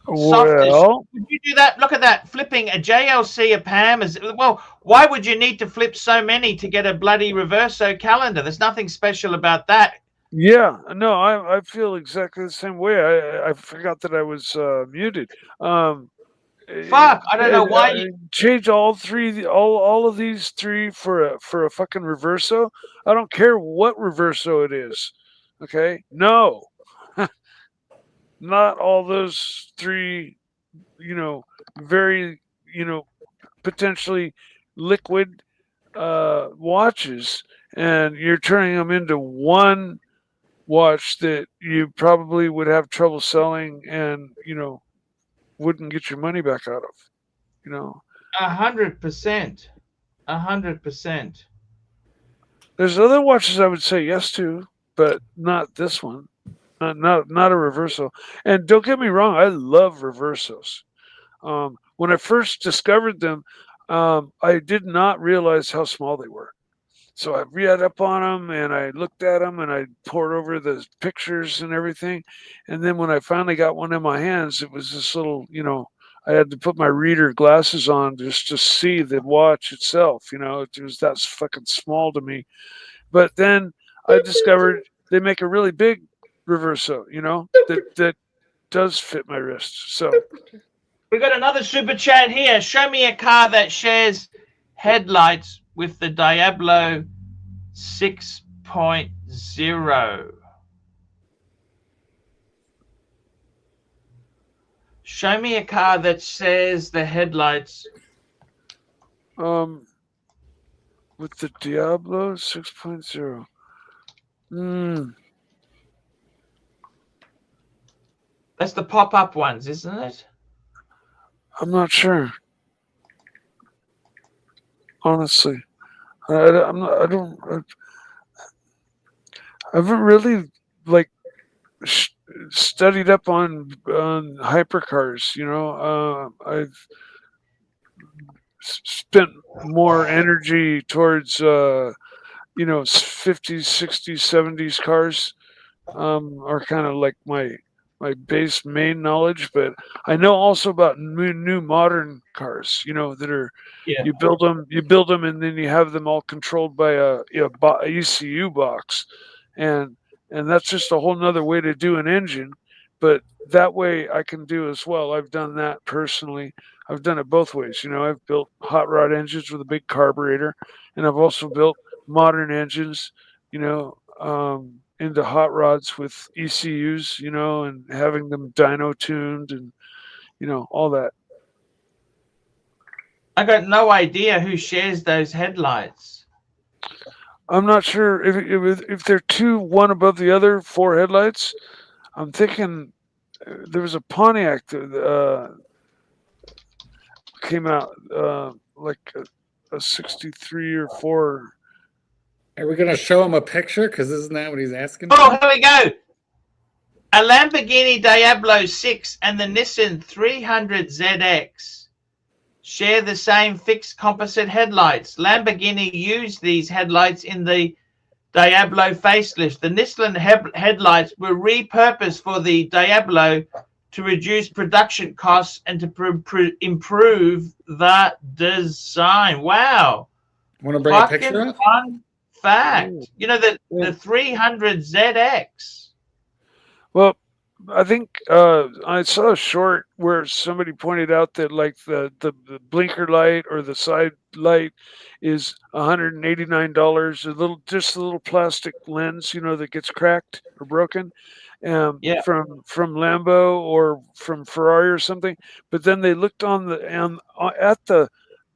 Well, would you do that? Look at that. Flipping a JLC, a PAM. Well, why would you need to flip so many to get a bloody reverso calendar? There's nothing special about that. Yeah, no, I feel exactly the same way. I forgot that I was muted. Fuck, I don't know why you change all of these three for a fucking reverso. I don't care what reverso it is. Okay, no, not all those three. You know, very potentially liquid watches, and you're turning them into one watch that you probably would have trouble selling, and wouldn't get your money back out of. 100%. 100%. There's other watches I would say yes to, but not this one. Not a reverso. And don't get me wrong, I love reversos. When I first discovered them, I did not realize how small they were. So I read up on them and I looked at them and I pored over the pictures and everything. And then when I finally got one in my hands, it was this little, I had to put my reader glasses on just to see the watch itself. It was that fucking small to me. But then I discovered they make a really big reverso, that does fit my wrist. So we got another super chat here. Show me a car that shares headlights with the Diablo 6.0. Show me a car that shares the headlights. With the Diablo 6.0. That's the pop-up ones, isn't it? I'm not sure. Honestly, I haven't really studied up on hypercars. I've spent more energy towards 50s, 60s, 70s cars. Are kind of like my base main knowledge, but I know also about new modern cars, that are you build them and then you have them all controlled by a ECU box, and that's just a whole nother way to do an engine. But that way I can do as well. I've done that personally. I've done it both ways. I've built hot rod engines with a big carburetor, and I've also built modern engines, into hot rods with ECUs, and having them dyno tuned and, all that. I got no idea who shares those headlights. I'm not sure if they're one above the other, 4 headlights. I'm thinking there was a Pontiac that came out like a 63 or 4. Are we going to show him a picture? Because isn't that what he's asking for? Oh, here we go. A Lamborghini Diablo 6 and the Nissan 300ZX share the same fixed composite headlights. Lamborghini used these headlights in the Diablo facelift. The Nissan headlights were repurposed for the Diablo to reduce production costs and to improve the design. Wow. Want to bring a picture Fucking up? fun fact. Ooh. You know, the 300ZX. Well, I think I saw a short where somebody pointed out that like the blinker light or the side light is $189. Just a little plastic lens, that gets cracked or broken, Yeah. from Lambo or from Ferrari or something. But then they looked at the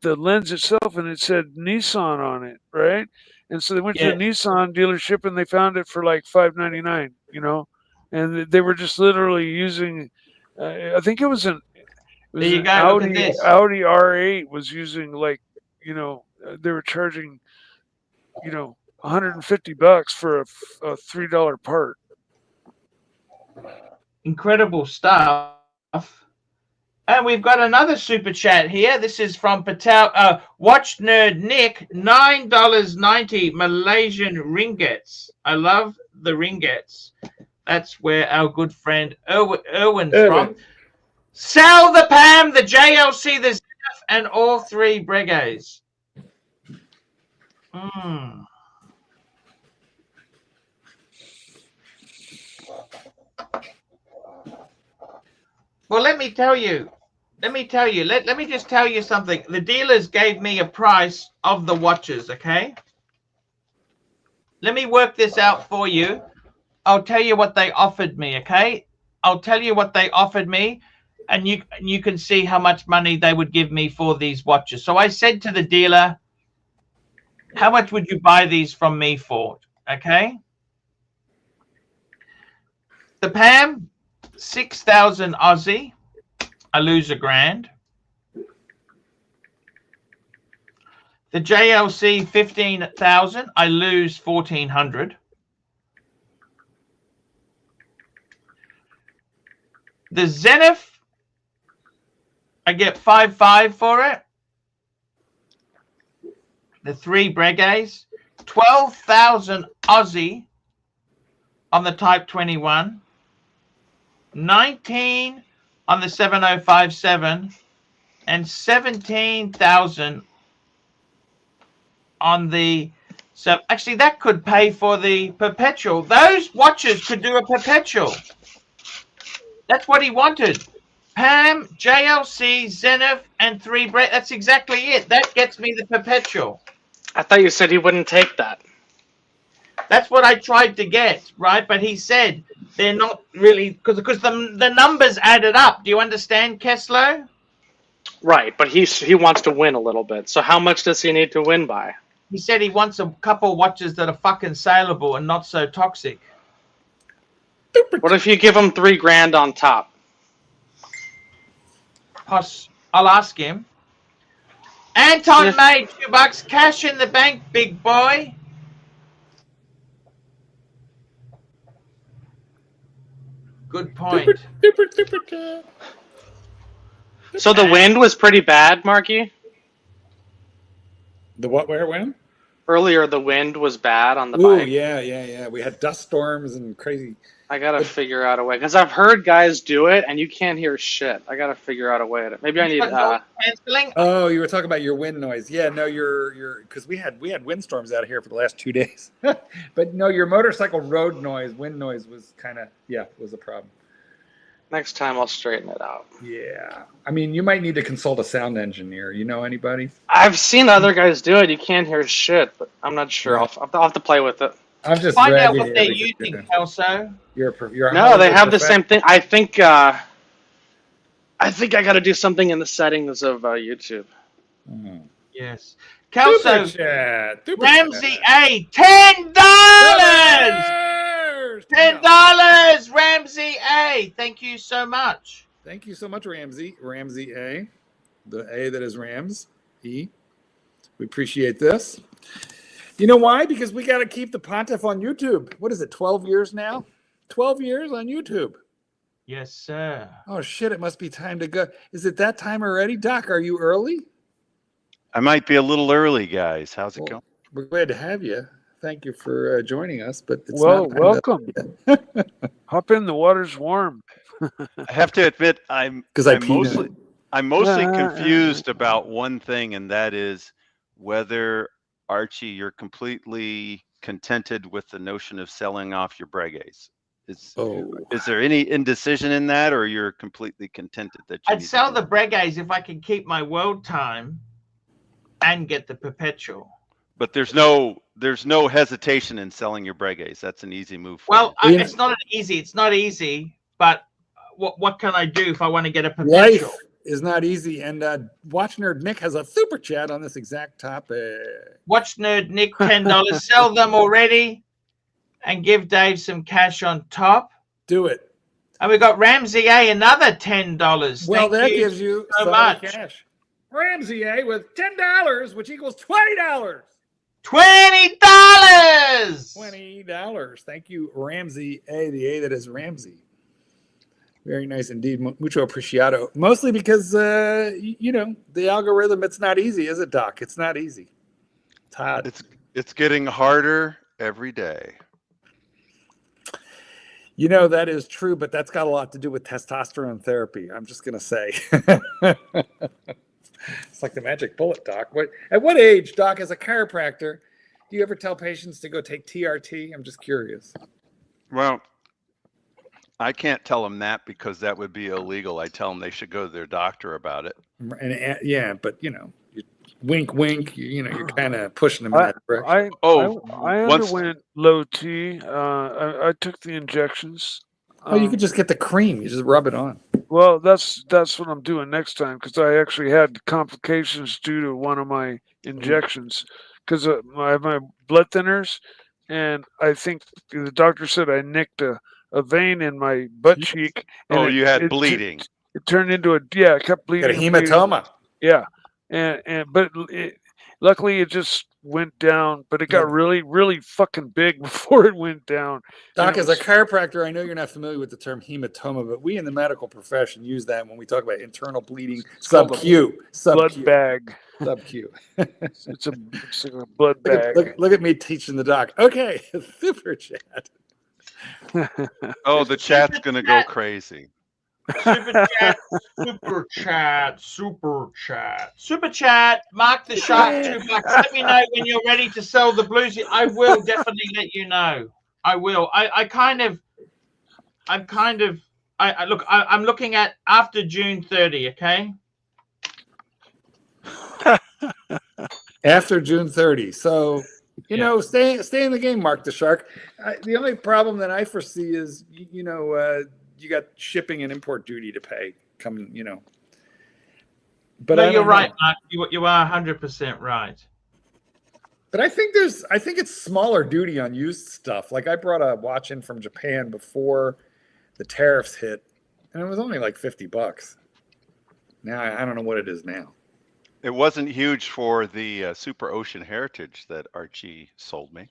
lens itself and it said Nissan on it, right? And so they went to a Nissan dealership and they found it for like $599, and they were just literally using. I think it was an There you go. Look at this. Audi R8 was using they were charging $150 for a $3 part. Incredible stuff. And we've got another super chat here. This is from Patel, Watch Nerd Nick, $9.90 Malaysian ringgits. I love the ringgits. That's where our good friend Erwin's from. Sell the PAM, the JLC, the ZF, and all three Breguets. Well, let me tell you. Let me just tell you something. The dealers gave me a price of the watches, okay? Let me work this out for you. I'll tell you what they offered me, okay? I'll tell you what they offered me, and you can see how much money they would give me for these watches. So I said to the dealer, how much would you buy these from me for, okay? The PAM, 6,000 Aussie. I lose $1,000. The JLC 15,000. I lose 1,400. The Zenith, I get 5,500 for it. The three Breguets, 12,000 Aussie on the Type 21. 19 on the 7057 and 17,000 on the, so actually that could pay for the perpetual. Those watches could do a perpetual. That's what he wanted. PAM, JLC, Zenith, and three Brett. That's exactly it. That gets me the perpetual. I thought you said he wouldn't take that. That's what I tried to get, right? But he said they're not really, because the numbers added up. Do you understand, Kessler? Right, but he wants to win a little bit. So how much does he need to win by? He said he wants a couple watches that are fucking saleable and not so toxic. What if you give him $3,000 on top? I'll ask him. Anton made $2. Cash in the bank, big boy. Good point. So the wind was pretty bad, Marky? The what, where, when? Earlier, the wind was bad on the Ooh, bike. yeah. We had dust storms and crazy. I gotta figure out a way, because I've heard guys do it, and you can't hear shit. I gotta figure out a way to. Maybe I need. Canceling. Oh, you were talking about your wind noise. Yeah, no, you're because we had windstorms out here for the last 2 days. But no, your motorcycle road noise, wind noise was was a problem. Next time I'll straighten it out. Yeah, I mean, you might need to consult a sound engineer. You know anybody? I've seen other guys do it. You can't hear shit, but I'm not sure. I'll have to play with it. I'm just find out what they're using, Kelso. You're no, they have the same thing. I think I got to do something in the settings of YouTube. Mm. Yes, Kelso. Ramsey A, $10. $10, Ramsey A. Thank you so much. Thank you so much, Ramsey. Ramsey A, the A that is Rams E. We appreciate this. You know why? Because we got to keep the Pontiff on YouTube. What is it, 12 years now? 12 years on YouTube. Yes, sir. Oh shit! It must be time to go. Is it that time already, Doc? Are you early? I might be a little early, guys. How's it Well, going? we're glad to have you. Thank you for joining us. But it's Well, not time welcome. Hop in. The water's warm. I have to admit, I'm because I peed in it. I'm mostly confused about one thing, and that is whether, Archie, you're completely contented with the notion of selling off your breguets. Is there any indecision in that, or you're completely contented that you I'd sell the breguets if I can keep my world time and get the perpetual. But there's no hesitation in selling your breguets. That's an easy move for Well, you. it's not easy. It's not easy. But what can I do if I want to get a perpetual? Life is not easy. And Watch Nerd Nick has a super chat on this exact topic. Watch Nerd Nick, $10. Sell them already and give Dave some cash on top. Do it. And we got Ramsey A, another $10. Well, Thank that you gives you so solid much. cash. Ramsey A with $10, which equals $20. $20. $20. Thank you, Ramsey A, the A that is Ramsey. Very nice indeed. Mucho apreciado. Mostly because, you know, the algorithm, it's not easy, is it, Doc? It's not easy. It's hard. It's getting harder every day. You know, that is true, but that's got a lot to do with testosterone therapy. I'm just going to say. It's like the magic bullet, Doc. At what age, Doc, as a chiropractor, do you ever tell patients to go take TRT? I'm just curious. Well, I can't tell them that because that would be illegal. I tell them they should go to their doctor about it. And yeah, but you know, wink, wink. You know, you're kind of pushing them in that direction. I underwent low T. I took the injections. Oh, you could just get the cream. You just rub it on. Well, that's what I'm doing next time because I actually had complications due to one of my injections because I have my blood thinners, and I think the doctor said I nicked a vein in my butt cheek. And you had bleeding. It turned into it kept bleeding. Got a hematoma. Yeah, but luckily it just went down, but it got really, really fucking big before it went down. Doc, as a chiropractor, I know you're not familiar with the term hematoma, but we in the medical profession use that when we talk about internal bleeding, sub-Q. Blood bag. Sub-Q. It's like a blood bag. Look at me teaching the doc. Okay, super chat. Oh, the chat's going to go crazy. Super chat. Mark the shark $2. Let me know when you're ready to sell the blues. I will definitely let you know. I will. I'm looking at after June 30. Okay. After June 30. So, you know, stay in the game, Mark the Shark. The only problem that I foresee is, you know, you got shipping and import duty to pay coming, you know. But no, you're right, Mark. You are 100% right. But I think it's smaller duty on used stuff. Like I brought a watch in from Japan before the tariffs hit, and it was only like $50. Now I don't know what it is now. It wasn't huge for the Super Ocean Heritage that Archie sold me.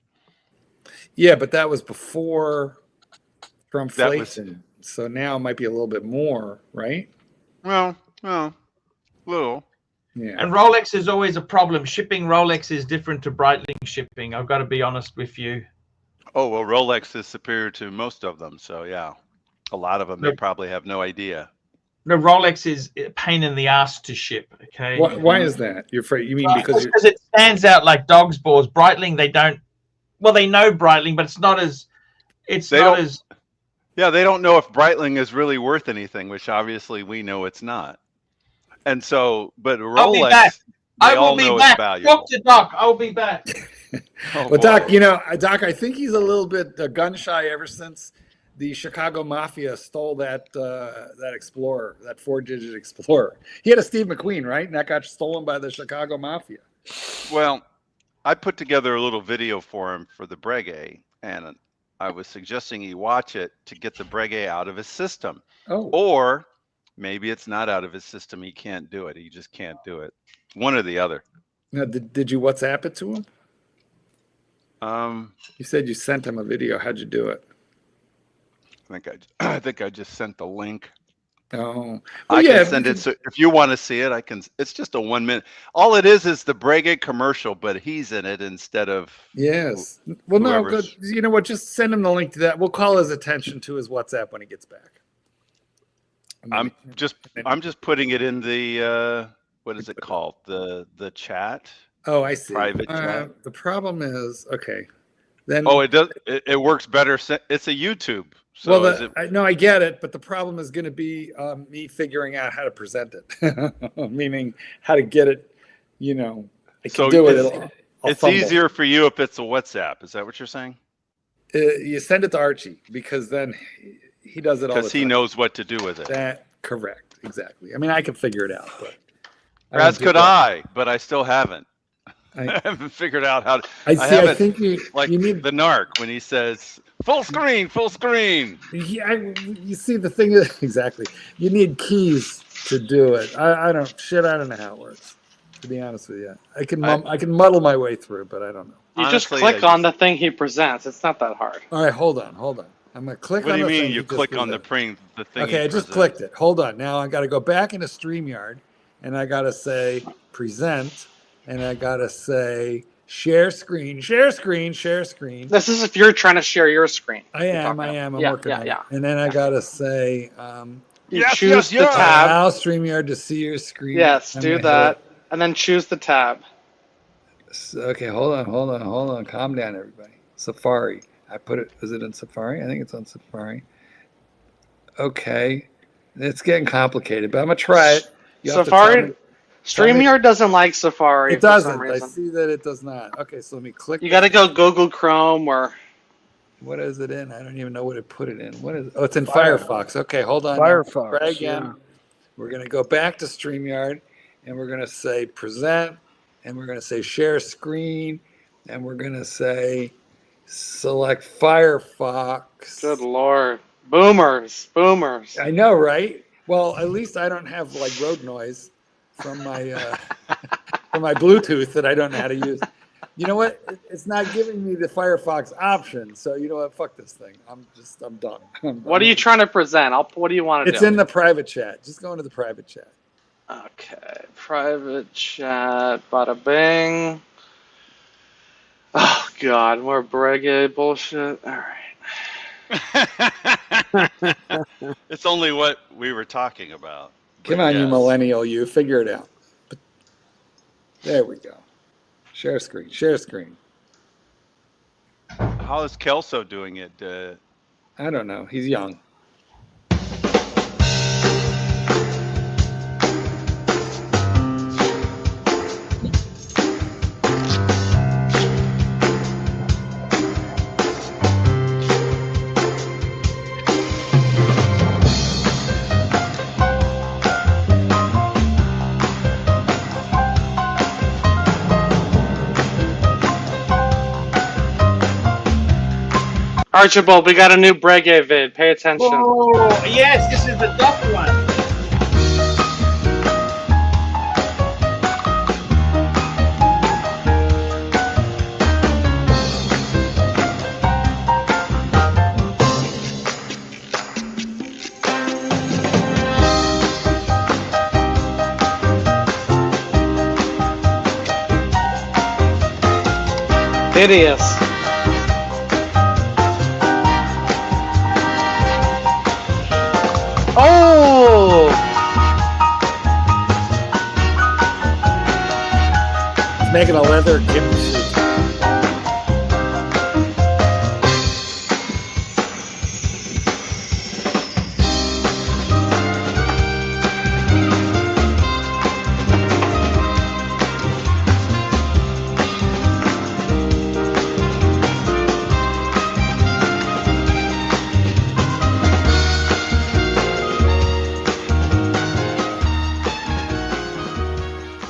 Yeah, but that was before Trumpflation. So now it might be a little bit more, right? Well, little. Yeah. And Rolex is always a problem. Shipping Rolex is different to Breitling shipping. I've got to be honest with you. Oh, well, Rolex is superior to most of them. So, yeah, a lot of them, they probably have no idea. No, Rolex is a pain in the ass to ship. Okay. Why is that? You're afraid? You mean because it stands out like dog's balls? Breitling, they don't. Well, they know Breitling, but it's not as. Yeah, they don't know if Breitling is really worth anything, which obviously we know it's not. And so, but Rolex, I will be back. Talk to Doc. I'll be back. Well, Doc, you know, Doc, I think he's a little bit gun shy ever since the Chicago Mafia stole that Explorer, that 4-digit Explorer. He had a Steve McQueen, right? And that got stolen by the Chicago Mafia. Well, I put together a little video for him for the Breguet, and I was suggesting he watch it to get the Breguet out of his system. Oh. Or maybe it's not out of his system. He can't do it. He just can't do it. One or the other. Now, did you WhatsApp it to him? You said you sent him a video. How'd you do it? I think I just sent the link. Oh, I can send it. So if you want to see it, I can. It's just a 1 minute. All it is the Breguet commercial, but he's in it instead of. Yes. Well, no, whoever's- good. You know what? Just send him the link to that. We'll call his attention to his WhatsApp when he gets back. I'm just putting it in the what is it called? The chat. Oh, I see. Private chat. The problem is, okay. Then. Oh, it does. It works better. It's a YouTube. So well, no, I get it, but the problem is going to be me figuring out how to present it, meaning how to get it. You know, I can do it. It's easier for you if it's a WhatsApp. Is that what you're saying? You send it to Archie because then he does it all the time. Because he knows what to do with it. Correct, exactly. I mean, I can figure it out, but as could I, but I still haven't. I haven't figured out how to. I think you need the narc when he says full screen, full screen. Yeah, you see, the thing is exactly. You need keys to do it. I don't know how it works. To be honest with you, I can muddle my way through, but I don't know. You Honestly, just click on the thing he presents. It's not that hard. All right, hold on. I'm gonna click on the thing. What do you mean? You click on the thing? Okay, I just clicked it. Hold on. Now I got to go back into StreamYard, and I got to say present, and I got to say share screen, share screen, share screen. This is if you're trying to share your screen. I am. I'm working on it. And then I got to say, you choose the tab. Allow StreamYard to see your screen. Yes, do that. And then choose the tab. Okay, hold on. Calm down, everybody. Safari. I put it. Is it in Safari? I think it's on Safari. Okay, it's getting complicated, but I'm gonna try it. Safari. StreamYard doesn't like Safari. It doesn't. I see that it does not. Okay, so let me click. You got to go Google Chrome or. What is it in? I don't even know what it put it in. What is it? Oh, it's in Firefox. Okay, hold on. Firefox. Try again. Yeah. We're gonna go back to StreamYard. And we're going to say present, and we're going to say share screen, and we're going to say select Firefox. Good Lord. Boomers. I know, right? Well, at least I don't have like road noise from my from my Bluetooth that I don't know how to use. You know what? It's not giving me the Firefox option. So you know what? Fuck this thing. I'm done. What are you trying to present? What do you want to do? It's in the private chat. Just go into the private chat. Okay, private chat, bada bing. Oh God, more Breguet bullshit. All right. It's only what we were talking about. Come on, you millennial, you figure it out. There we go. Share screen. Share screen. How is Kelso doing it? I don't know. He's young. Archibald, we got a new Breguet vid. Pay attention. Oh, yes, this is the duck one. Hideous. Oh! He's making a leather gimp suit.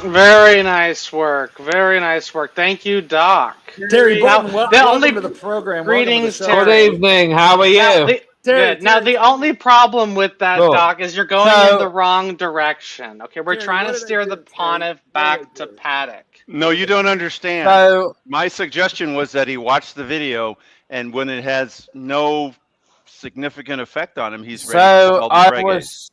Very nice work. Very nice work. Thank you, Doc. Terry Button, welcome to the program. Greetings, Terry. Good evening. How are you? Now, the only problem with that, Doc, is you're going in the wrong direction. Okay, we're trying to steer the Pontiff back to Patek. No, you don't understand. So, my suggestion was that he watch the video, and when it has no significant effect on him, he's ready to sell the breguets.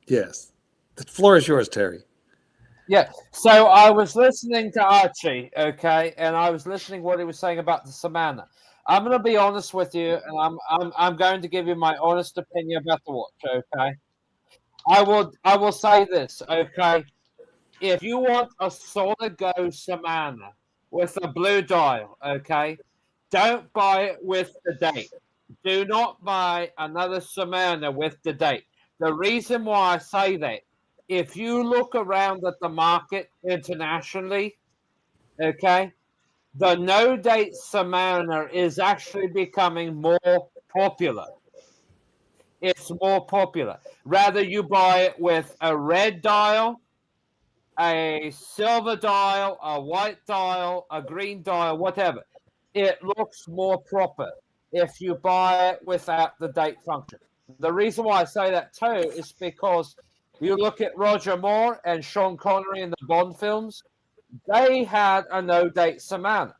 Yes. The floor is yours, Terry. Yeah. So I was listening to Archie, okay, and I was listening what he was saying about the Samana. I'm going to be honest with you, and I'm going to give you my honest opinion about the watch, okay? I will say this, okay? If you want a solid go Samana with a blue dial, okay, don't buy it with the date. Do not buy another Samana with the date. The reason why I say that, if you look around at the market internationally, okay, the no-date Samana is actually becoming more popular. It's more popular. Rather you buy it with a red dial, a silver dial, a white dial, a green dial, whatever. It looks more proper if you buy it without the date function. The reason why I say that too is because you look at Roger Moore and Sean Connery in the Bond films, they had a no-date Samana.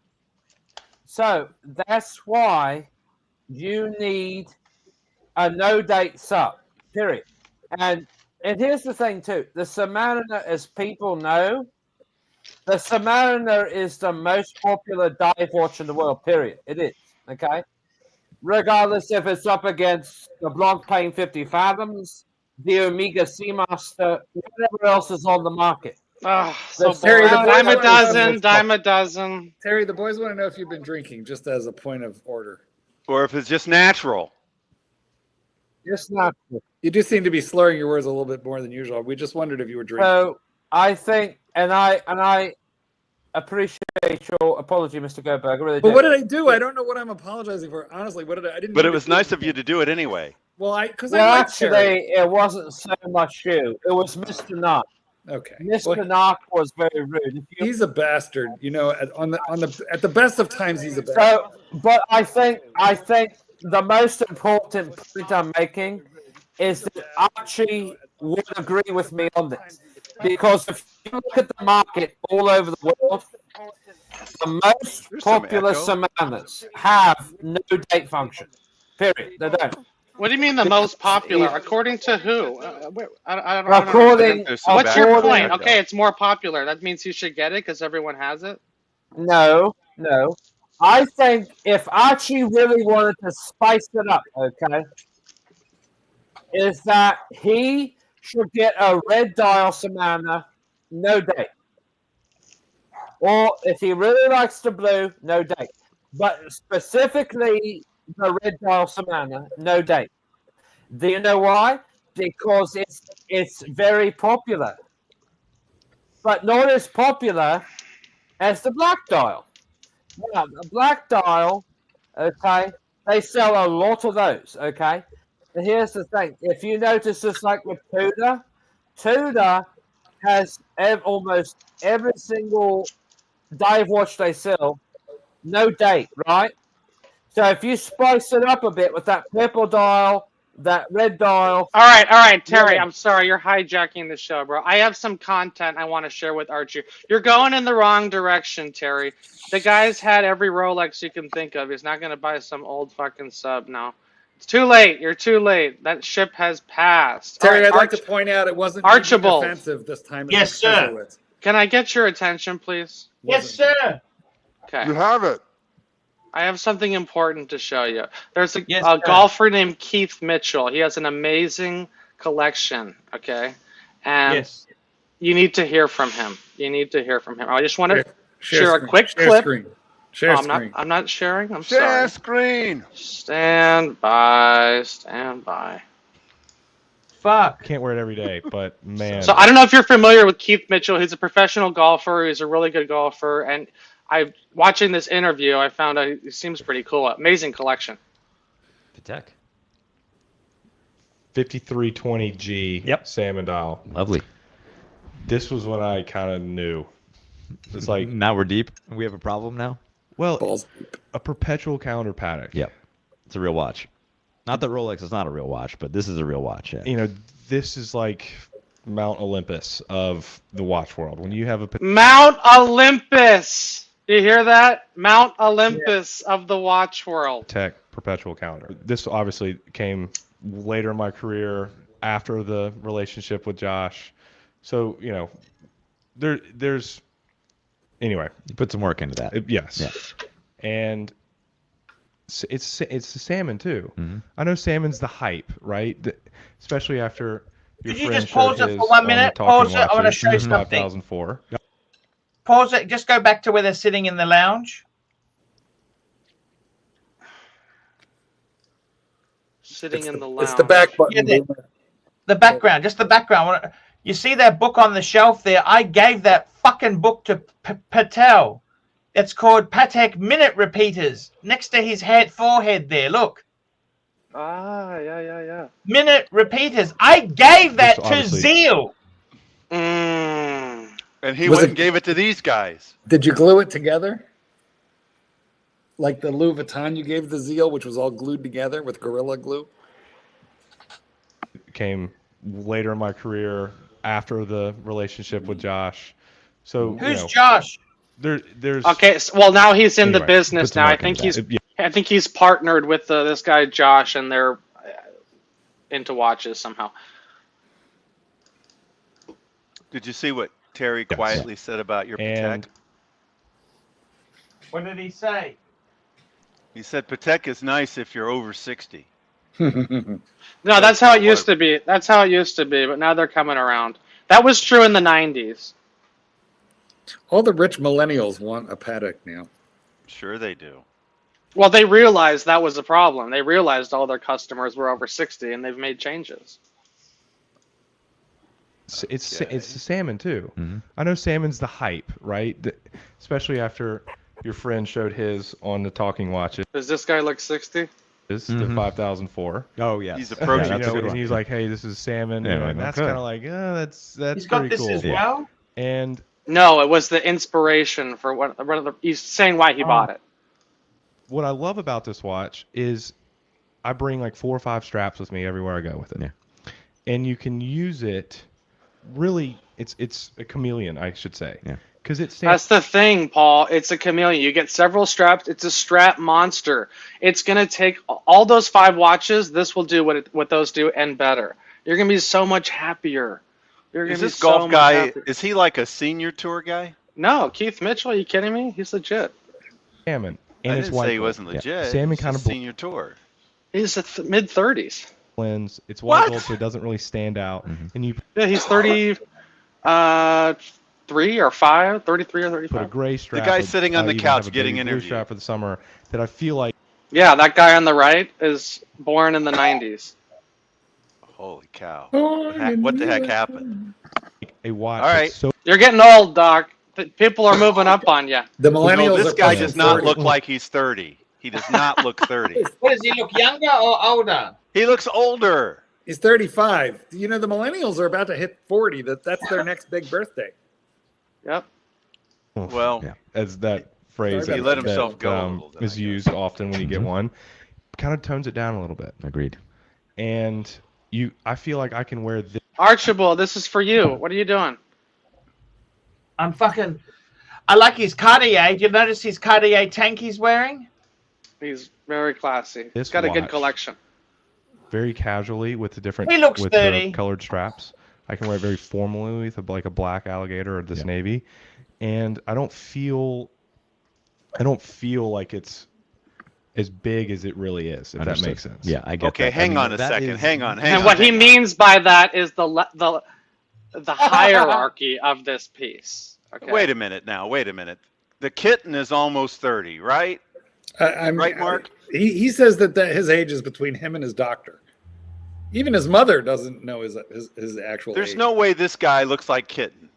So that's why you need a no-date sub, period. And here's the thing too. The Samana, as people know, the Samana is the most popular dive watch in the world, period. It is, okay? Regardless if it's up against the Blancpain 50 Fathoms, the Omega Seamaster, whatever else is on the market. Oh, So Terry, dime a dozen, dime a dozen. Terry, the boys want to know if you've been drinking, just as a point of order. Or if it's just natural. Just natural. You do seem to be slurring your words a little bit more than usual. We just wondered if you were drinking. So I think, and I appreciate your apology, Mr. Goldberg. I really do. But what did I do? I don't know what I'm apologizing for. Honestly, what did I didn't. But it was nice of you to do it anyway. Well, actually, it wasn't so much you. It was Mr. Knock. Okay. Mr. Knock was very rude. He's a bastard. You know, at the best of times, he's a bastard. So, but I think the most important point I'm making is that Archie would agree with me on this. Because if you look at the market all over the world, the most popular Samanas have no date function. Period. They don't. What do you mean the most popular? According to who? I don't know. What's your point? Okay, it's more popular. That means you should get it because everyone has it? No. I think if Archie really wanted to spice it up, okay, is that he should get a red dial Samana, no date. Or if he really likes the blue, no date. But specifically the red dial Samana, no date. Do you know why? Because it's very popular. But not as popular as the black dial. Now, the black dial, okay, they sell a lot of those, okay? And here's the thing. If you notice this like with Tudor has almost every single dive watch they sell, no date, right? So if you spice it up a bit with that purple dial, that red dial. All right, Terry, I'm sorry. You're hijacking the show, bro. I have some content I want to share with Archie. You're going in the wrong direction, Terry. The guy's had every Rolex you can think of. He's not going to buy some old fucking sub now. It's too late. You're too late. That ship has passed. Terry, I'd like to point out it wasn't Archibald. Offensive this time. Yes, sir. Can I get your attention, please? Yes, sir. Okay. You have it. I have something important to show you. There's a golfer named Keith Mitchell. He has an amazing collection, okay? And you need to hear from him. I just want to share a quick clip. Share screen. I'm not sharing. I'm Share sorry. screen. Stand by. Fuck. Can't wear it every day, but man. So I don't know if you're familiar with Keith Mitchell. He's a professional golfer. He's a really good golfer. And watching this interview, I found out he seems pretty cool. Amazing collection. Patek. 5320G. Yep. Salmon dial. Lovely. This was when I kind of knew. It's like now we're deep. We have a problem now. Well, a perpetual calendar Patek. Yep. It's a real watch. Not that Rolex is not a real watch, but this is a real watch. Yeah. You know, this is like Mount Olympus of the watch world. When you have a Mount Olympus. Do you hear that? Mount Olympus of the watch world. Patek perpetual calendar. This obviously came later in my career after the relationship with Josh. So, you know, there's anyway. You put some work into that. Yes. Yeah. And it's the salmon too. I know salmon's the hype, right? Especially after your Could you friend just pause showed it for his 1 on the minute? Talking Pause it. I want to Watches, show you something. 5004. Pause it. Just go back to where they're sitting in the lounge. Sitting in the lounge. It's the back button. Yeah, the background, just the background. You see that book on the shelf there? I gave that fucking book to Patel. It's called Patek Minute Repeaters. Next to his forehead there. Look. Ah, yeah. Minute Repeaters. I gave that to obviously- Zeal. Mm. And he Was went it- and gave it to these guys. Did you glue it together? Like the Louis Vuitton you gave the Zeal, which was all glued together with Gorilla Glue? Came later in my career after the relationship with Josh. So Who's you know, Josh? there's Okay, well now he's in the Anyway, business put some now. I work think into he's that. I think he's partnered with this guy Josh, and they're into watches somehow. Did you see what Terry Yes. quietly said about your And Patek? What did he say? He said Patek is nice if you're over 60. No, that's how it used to be. That's how it used to be, but now they're coming around. That was true in the 90s. All the rich millennials want a Patek now. Sure they do. Well, they realized that was a problem. They realized all their customers were over 60, and they've made changes. it's the salmon too. I know salmon's the hype, right? Especially after your friend showed his on the Talking Watches. Does this guy look 60? Is the 5004. Oh yes. He's approaching. You that's a know, good and one. he's like, "Hey, this is salmon." Yeah, and that's okay. kind of like, that's He's got pretty this cool. as well. And No, it was the inspiration for one of the. He's saying why he bought it. what I love about this watch is I bring like 4 or 5 straps with me everywhere I go with it. Yeah. And you can use it really, it's a chameleon, I should say. Yeah. Because That's the thing, Paul. It's a chameleon. You get several straps. It's a strap monster. It's gonna take all those 5 watches. This will do what those do and better. You're gonna be so much happier. You're gonna Is be this so golf much guy, happier. is he like a senior tour guy? No, Keith Mitchell. Are you kidding me? He's legit. salmon. I And it's didn't white say he gold. wasn't legit. Salmon He's kind just of senior tour. He's mid 30s. blends. It's white What? gold, so it doesn't really stand out. And you Yeah, he's 33 or 5, 33 or put a 35. gray strap. guy with- sitting on the even couch have a getting baby blue interviewed. strap for the summer that I feel like Yeah, that guy on the right is born in the 90s. Holy cow. What the heck happened? a watch All right. that's so You're getting old, Doc. People are moving up on you. The No, millennials this are guy pushing does not 40. look like he's 30. He does not look 30. What does he look, younger or older? He looks older. He's 35. You know, the millennials are about to hit 40. That's their next big birthday. Yep. Well, Yeah. as that phrase Sorry He about let that. himself go a little bit, is I guess. used often when you get one, kind of tones it down a little bit. Agreed. And I feel like I can wear this. Archibald, this is for you. What are you doing? I like his Cartier. Do you notice his Cartier tank he's wearing? He's very classy. This He's got a good watch. collection. Very casually with the different He looks with 30. the colored straps. I can wear it very formally with like a black alligator or this navy, and I don't feel like it's as big as it really is. If Understood. that makes sense. Yeah, I get Okay, that. I hang mean, on a that second. is- Hang on. And what he means by that is the hierarchy of this piece. Okay. Wait a minute now. Wait a minute. The kitten is almost 30, right? Right, Mark? He says that his age is between him and his doctor. Even his mother doesn't know his actual There's age. no way this guy looks like kitten.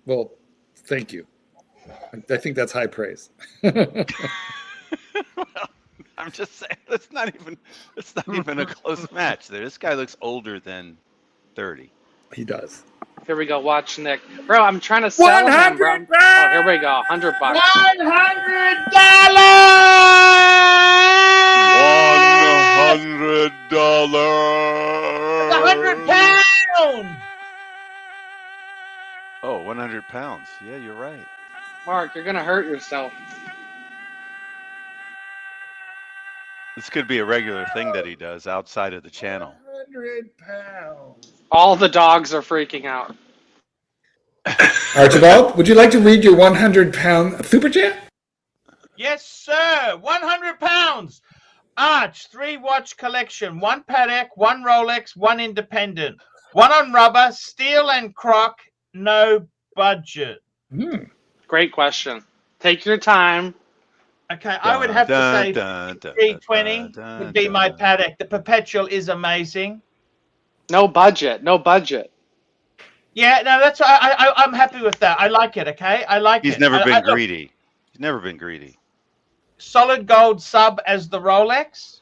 Well, thank you. I think that's high praise. I'm just saying it's not even a close match there. This guy looks older than 30. He does. Here we go. Watch Nick. Bro, I'm trying to sell him, bro. Oh, here we go. $100. $100. $100. £100. Oh, 100 pounds. Yeah, you're right. Mark, you're gonna hurt yourself. This could be a regular thing that he does outside of the channel. 100 pounds. All the dogs are freaking out. Archibald, would you like to read your 100-pound super chat? Yes, sir. 100 pounds. Arch, 3-watch collection. 1 Patek, 1 Rolex, 1 independent. 1 on rubber, steel and croc, no budget. Great question. Take your time. Okay, I would have to say dun, 320 would be my Patek. The Perpetual is amazing. No budget. No budget. Yeah, no, that's I'm happy with that. I like it. Okay, I like it. He's never been greedy. He's never been greedy. Solid gold sub as the Rolex.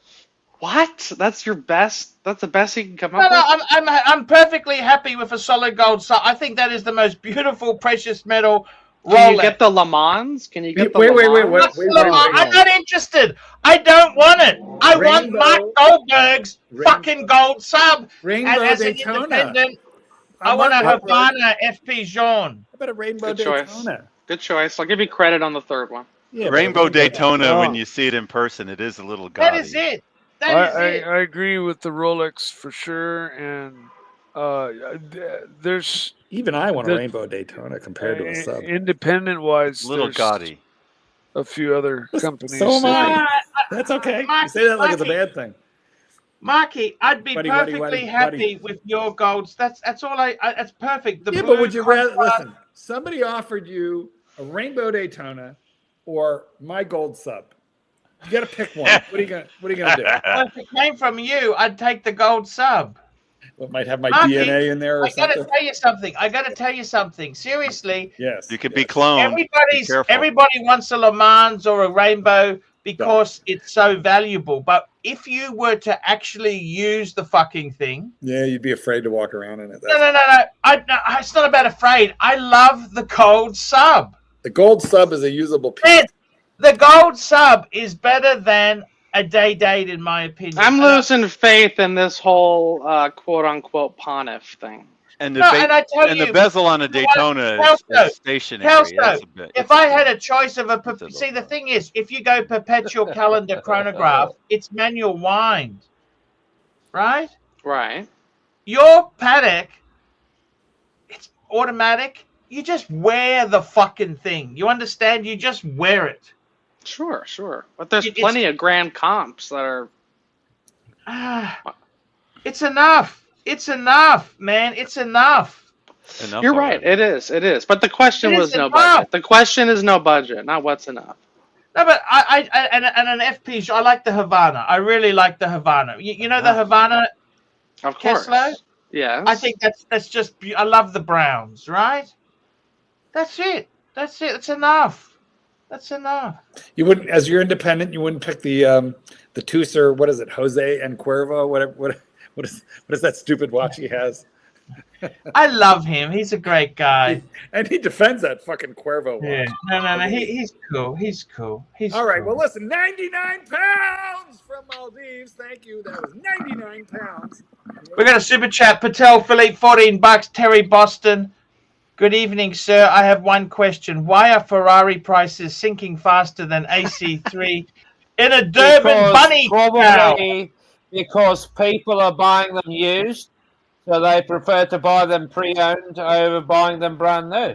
What? That's your best? That's the best you can come up No, with? I'm perfectly happy with a solid gold sub. I think that is the most beautiful precious metal Rolex. Can you get the Le Mans? Can you get the Wait, Le wait, Mans? I'm not interested. I don't want it. I want Mark Goldberg's fucking gold sub. Rainbow And as an Daytona. independent, I want a Havana FP Jean. How about a Rainbow Good choice. Daytona? Good choice. I'll give you credit on the third one. Yeah, Rainbow but- Daytona, when you see it in person, it is a little gaudy. That is it. That is it. I agree with the Rolex for sure, and there's Even I want a Rainbow Daytona compared to a sub. independent wise, Little there's gaudy. a few other companies. So am that- I. That's okay. You say that like it's a bad thing. Marky, I'd be Buddy, perfectly happy with your golds. That's all that's perfect. The Yeah, blue but would you rather contrast- listen? Somebody offered you a Rainbow Daytona or my gold sub. You got to pick one. What are you gonna do? Well, if it came from you, I'd take the gold sub. It might have my Marky, DNA in there or I gotta something. tell you something. Seriously, Yes. You could be cloned. Be careful. everybody wants a Le Mans or a Rainbow because it's so valuable. But if you were to actually use the fucking thing, Yeah, you'd be afraid to walk around in it. no. It's not about afraid. I love the gold sub. The gold sub is a usable piece. Man, the gold sub is better than a day date, in my opinion. I'm losing faith in this whole quote unquote Pontiff thing. And the, No, and I tell the you, bezel on a Daytona is stationary. Kelso, That's a bit, if I had a choice of see, the thing is, if you go perpetual calendar chronograph, it's manual wind, right? Right. Your Patek, it's automatic. You just wear the fucking thing. You understand? You just wear it. Sure. But there's plenty of grand comps that are. It's enough. It's enough, man. It's enough. You're right. It is. But the question was no budget. The question is no budget, not what's enough. No, but and an FP. I like the Havana. I really like the Havana. You know the Havana. Of course. Kessler? Yes. I think that's just. I love the browns. Right. That's it. That's enough. That's enough. You wouldn't, as you're independent, you wouldn't pick the Tusser. What is it, Jose and Cuervo? What is that stupid watch he has? I love him. He's a great guy. And he defends that fucking Cuervo watch. Yeah. No. He's cool. He's cool. All right. Well, listen, 99 pounds from Maldives. Thank you. That was 99 pounds. We got a super chat. Patel Philippe, $14. Terry Boston. Good evening, sir. I have one question. Why are Ferrari prices sinking faster than AC3 in a Durban bunny cow? Because people are buying them used, so they prefer to buy them pre-owned over buying them brand new,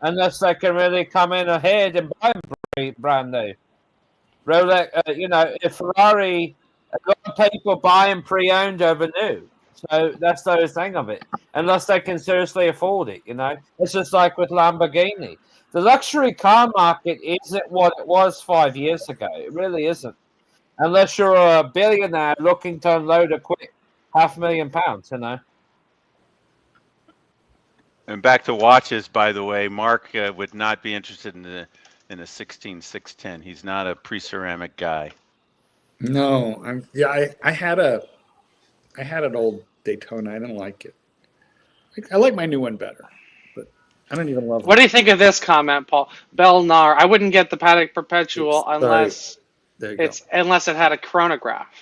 unless they can really come in ahead and buy them brand new. Rolex, if Ferrari, a lot of people buy them pre-owned over new. So that's the thing of it. Unless they can seriously afford it, It's just like with Lamborghini. The luxury car market isn't what it was 5 years ago. It really isn't. Unless you're a billionaire looking to unload a quick £500,000, And back to watches, by the way, Mark would not be interested in a 16610. He's not a pre-ceramic guy. No, I had an old Daytona. I didn't like it. I like my new one better, but I don't even love it. What do you think of this comment, Paul? Belnar, I wouldn't get the Patek Perpetual unless it had a chronograph.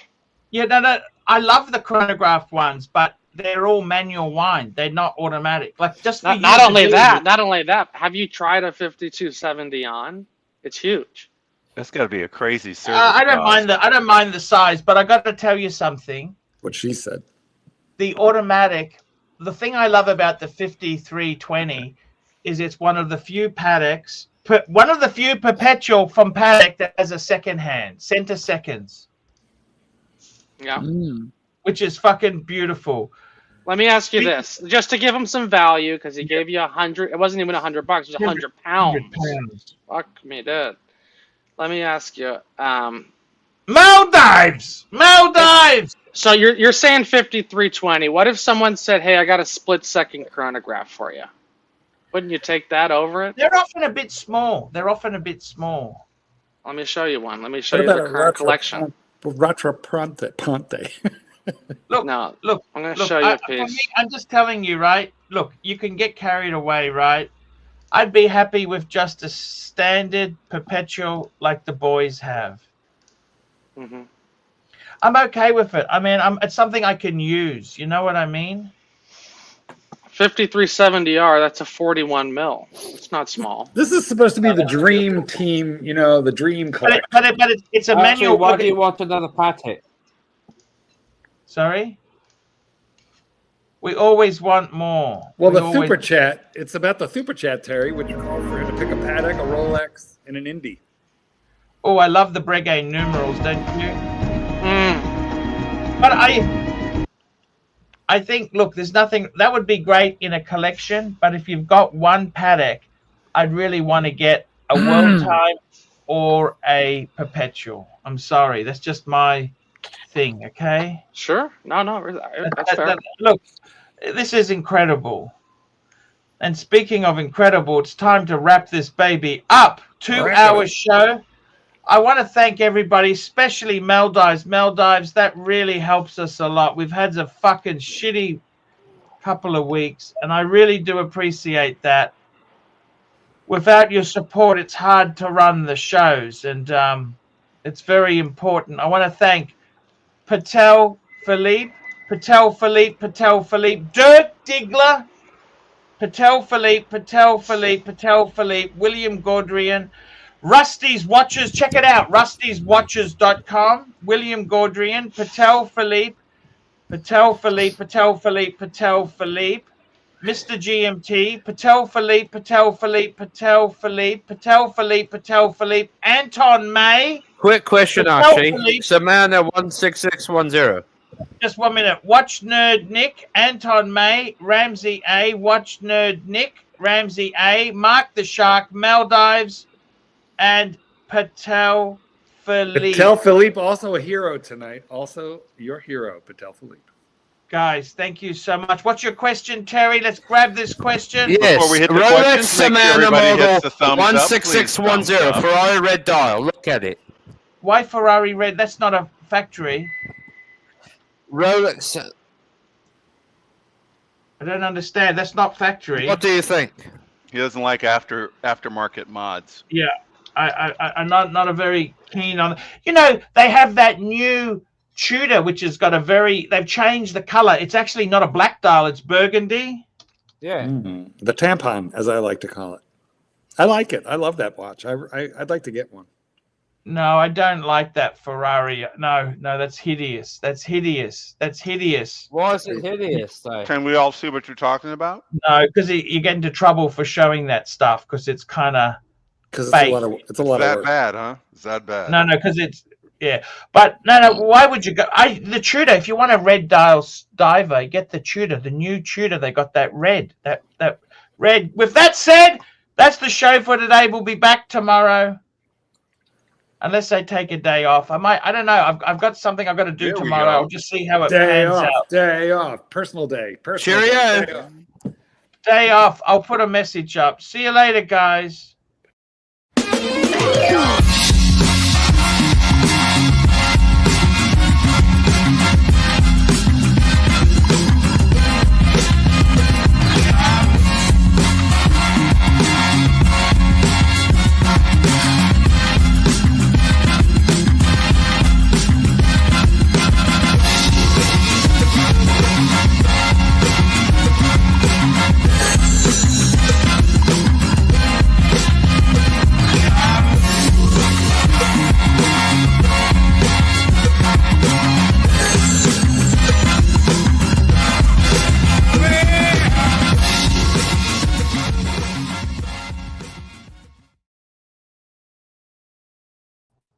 Yeah, no. I love the chronograph ones, but they're all manual wind. They're not automatic. Like just for Not you only to do that, it. not only that. Have you tried a 5270 on? It's huge. That's got to be a crazy service I don't cost. mind the size, but I got to tell you something. What she said. The automatic. The thing I love about the 5320 is it's one of the few Pateks, one of the few perpetual from Patek that has a second hand, center seconds. Yeah. Which is fucking beautiful. Let me ask you this, just to give him some value, because he gave you 100. It wasn't even $100. It was 100 pounds. Fuck me, dude. Let me ask you. Maldives. So you're saying 5320. What if someone said, "Hey, I got a split-second chronograph for you"? Wouldn't you take that over it? They're often a bit small. Let me show you one. Let me show What you about the current collection. Ponte? Look, No, look. I'm going to show you a For piece. me, I'm just telling you, right? Look, you can get carried away, right? I'd be happy with just a standard perpetual like the boys have. Mm-hmm. I'm okay with it. I mean, it's something I can use. You know what I mean? 5370R. That's a 41 mil. It's not small. This is supposed to be the dream team, the dream collection. But it's a manual. Why do you want another Patek? Sorry? We always want more. Well, super chat, it's about the super chat, Terry, which calls for him to pick a Patek, a Rolex, and an Indy. Oh, I love the Breguet numerals, don't you? But I think, look, there's nothing that would be great in a collection. But if you've got one Patek, I'd really want to get a World Time or a Perpetual. I'm sorry, that's just my thing. Okay. Sure. No, that's fair. Look, this is incredible. And speaking of incredible, it's time to wrap this baby up. 2-hour show. I want to thank everybody, especially Maldives. Maldives, that really helps us a lot. We've had a fucking shitty couple of weeks, and I really do appreciate that. Without your support, it's hard to run the shows, and it's very important. I want to thank Patek Philippe, Dirt Diggler, Patek Philippe, William Gaudrian, Rusty's Watches. Check it out, rustyswatches.com. William Gaudrian, Patek Philippe, Mr. GMT, Patek Philippe, Anton May. Quick question, Archie. Samana 16610. Just 1 minute. Watch Nerd Nick, Anton May, Ramsey A, Watch Nerd Nick, Ramsey A, Mark the Shark, Maldives, and Patek Philippe. Patek Philippe, also a hero tonight. Also your hero, Patek Philippe. Guys, thank you so much. What's your question, Terry? Let's grab this question. Yes. Before we hit the Rolex questions, make sure Samana everybody model hits the thumbs up, please. 16610. Ferrari red dial. Look at it. Why Ferrari red? That's not a factory. Rolex. I don't understand. That's not factory. What do you think? He doesn't like aftermarket mods. Yeah, I'm not a very keen on. They have that new Tudor, which has got they've changed the color. It's actually not a black dial, it's burgundy. Yeah. The tampon, as I like to call it. I like it. I love that watch. I'd like to get one. No, I don't like that Ferrari. No, that's hideous. That's hideous. Why is it hideous, though? Can we all see what you're talking about? No, because you get into trouble for showing that stuff because it's kind of because it's a lot of work. Is that bad, huh? Is that bad? No, because it's but no. Why would you go? The Tudor. If you want a red dial diver, get the Tudor, the new Tudor. They got that red. That red. With that said, that's the show for today. We'll be back tomorrow. Unless I take a day off. I don't know. I've got something I've got to do tomorrow. I'll just see how it pans out. Day off. Personal day. Cheerio. Day off. I'll put a message up. See you later, guys.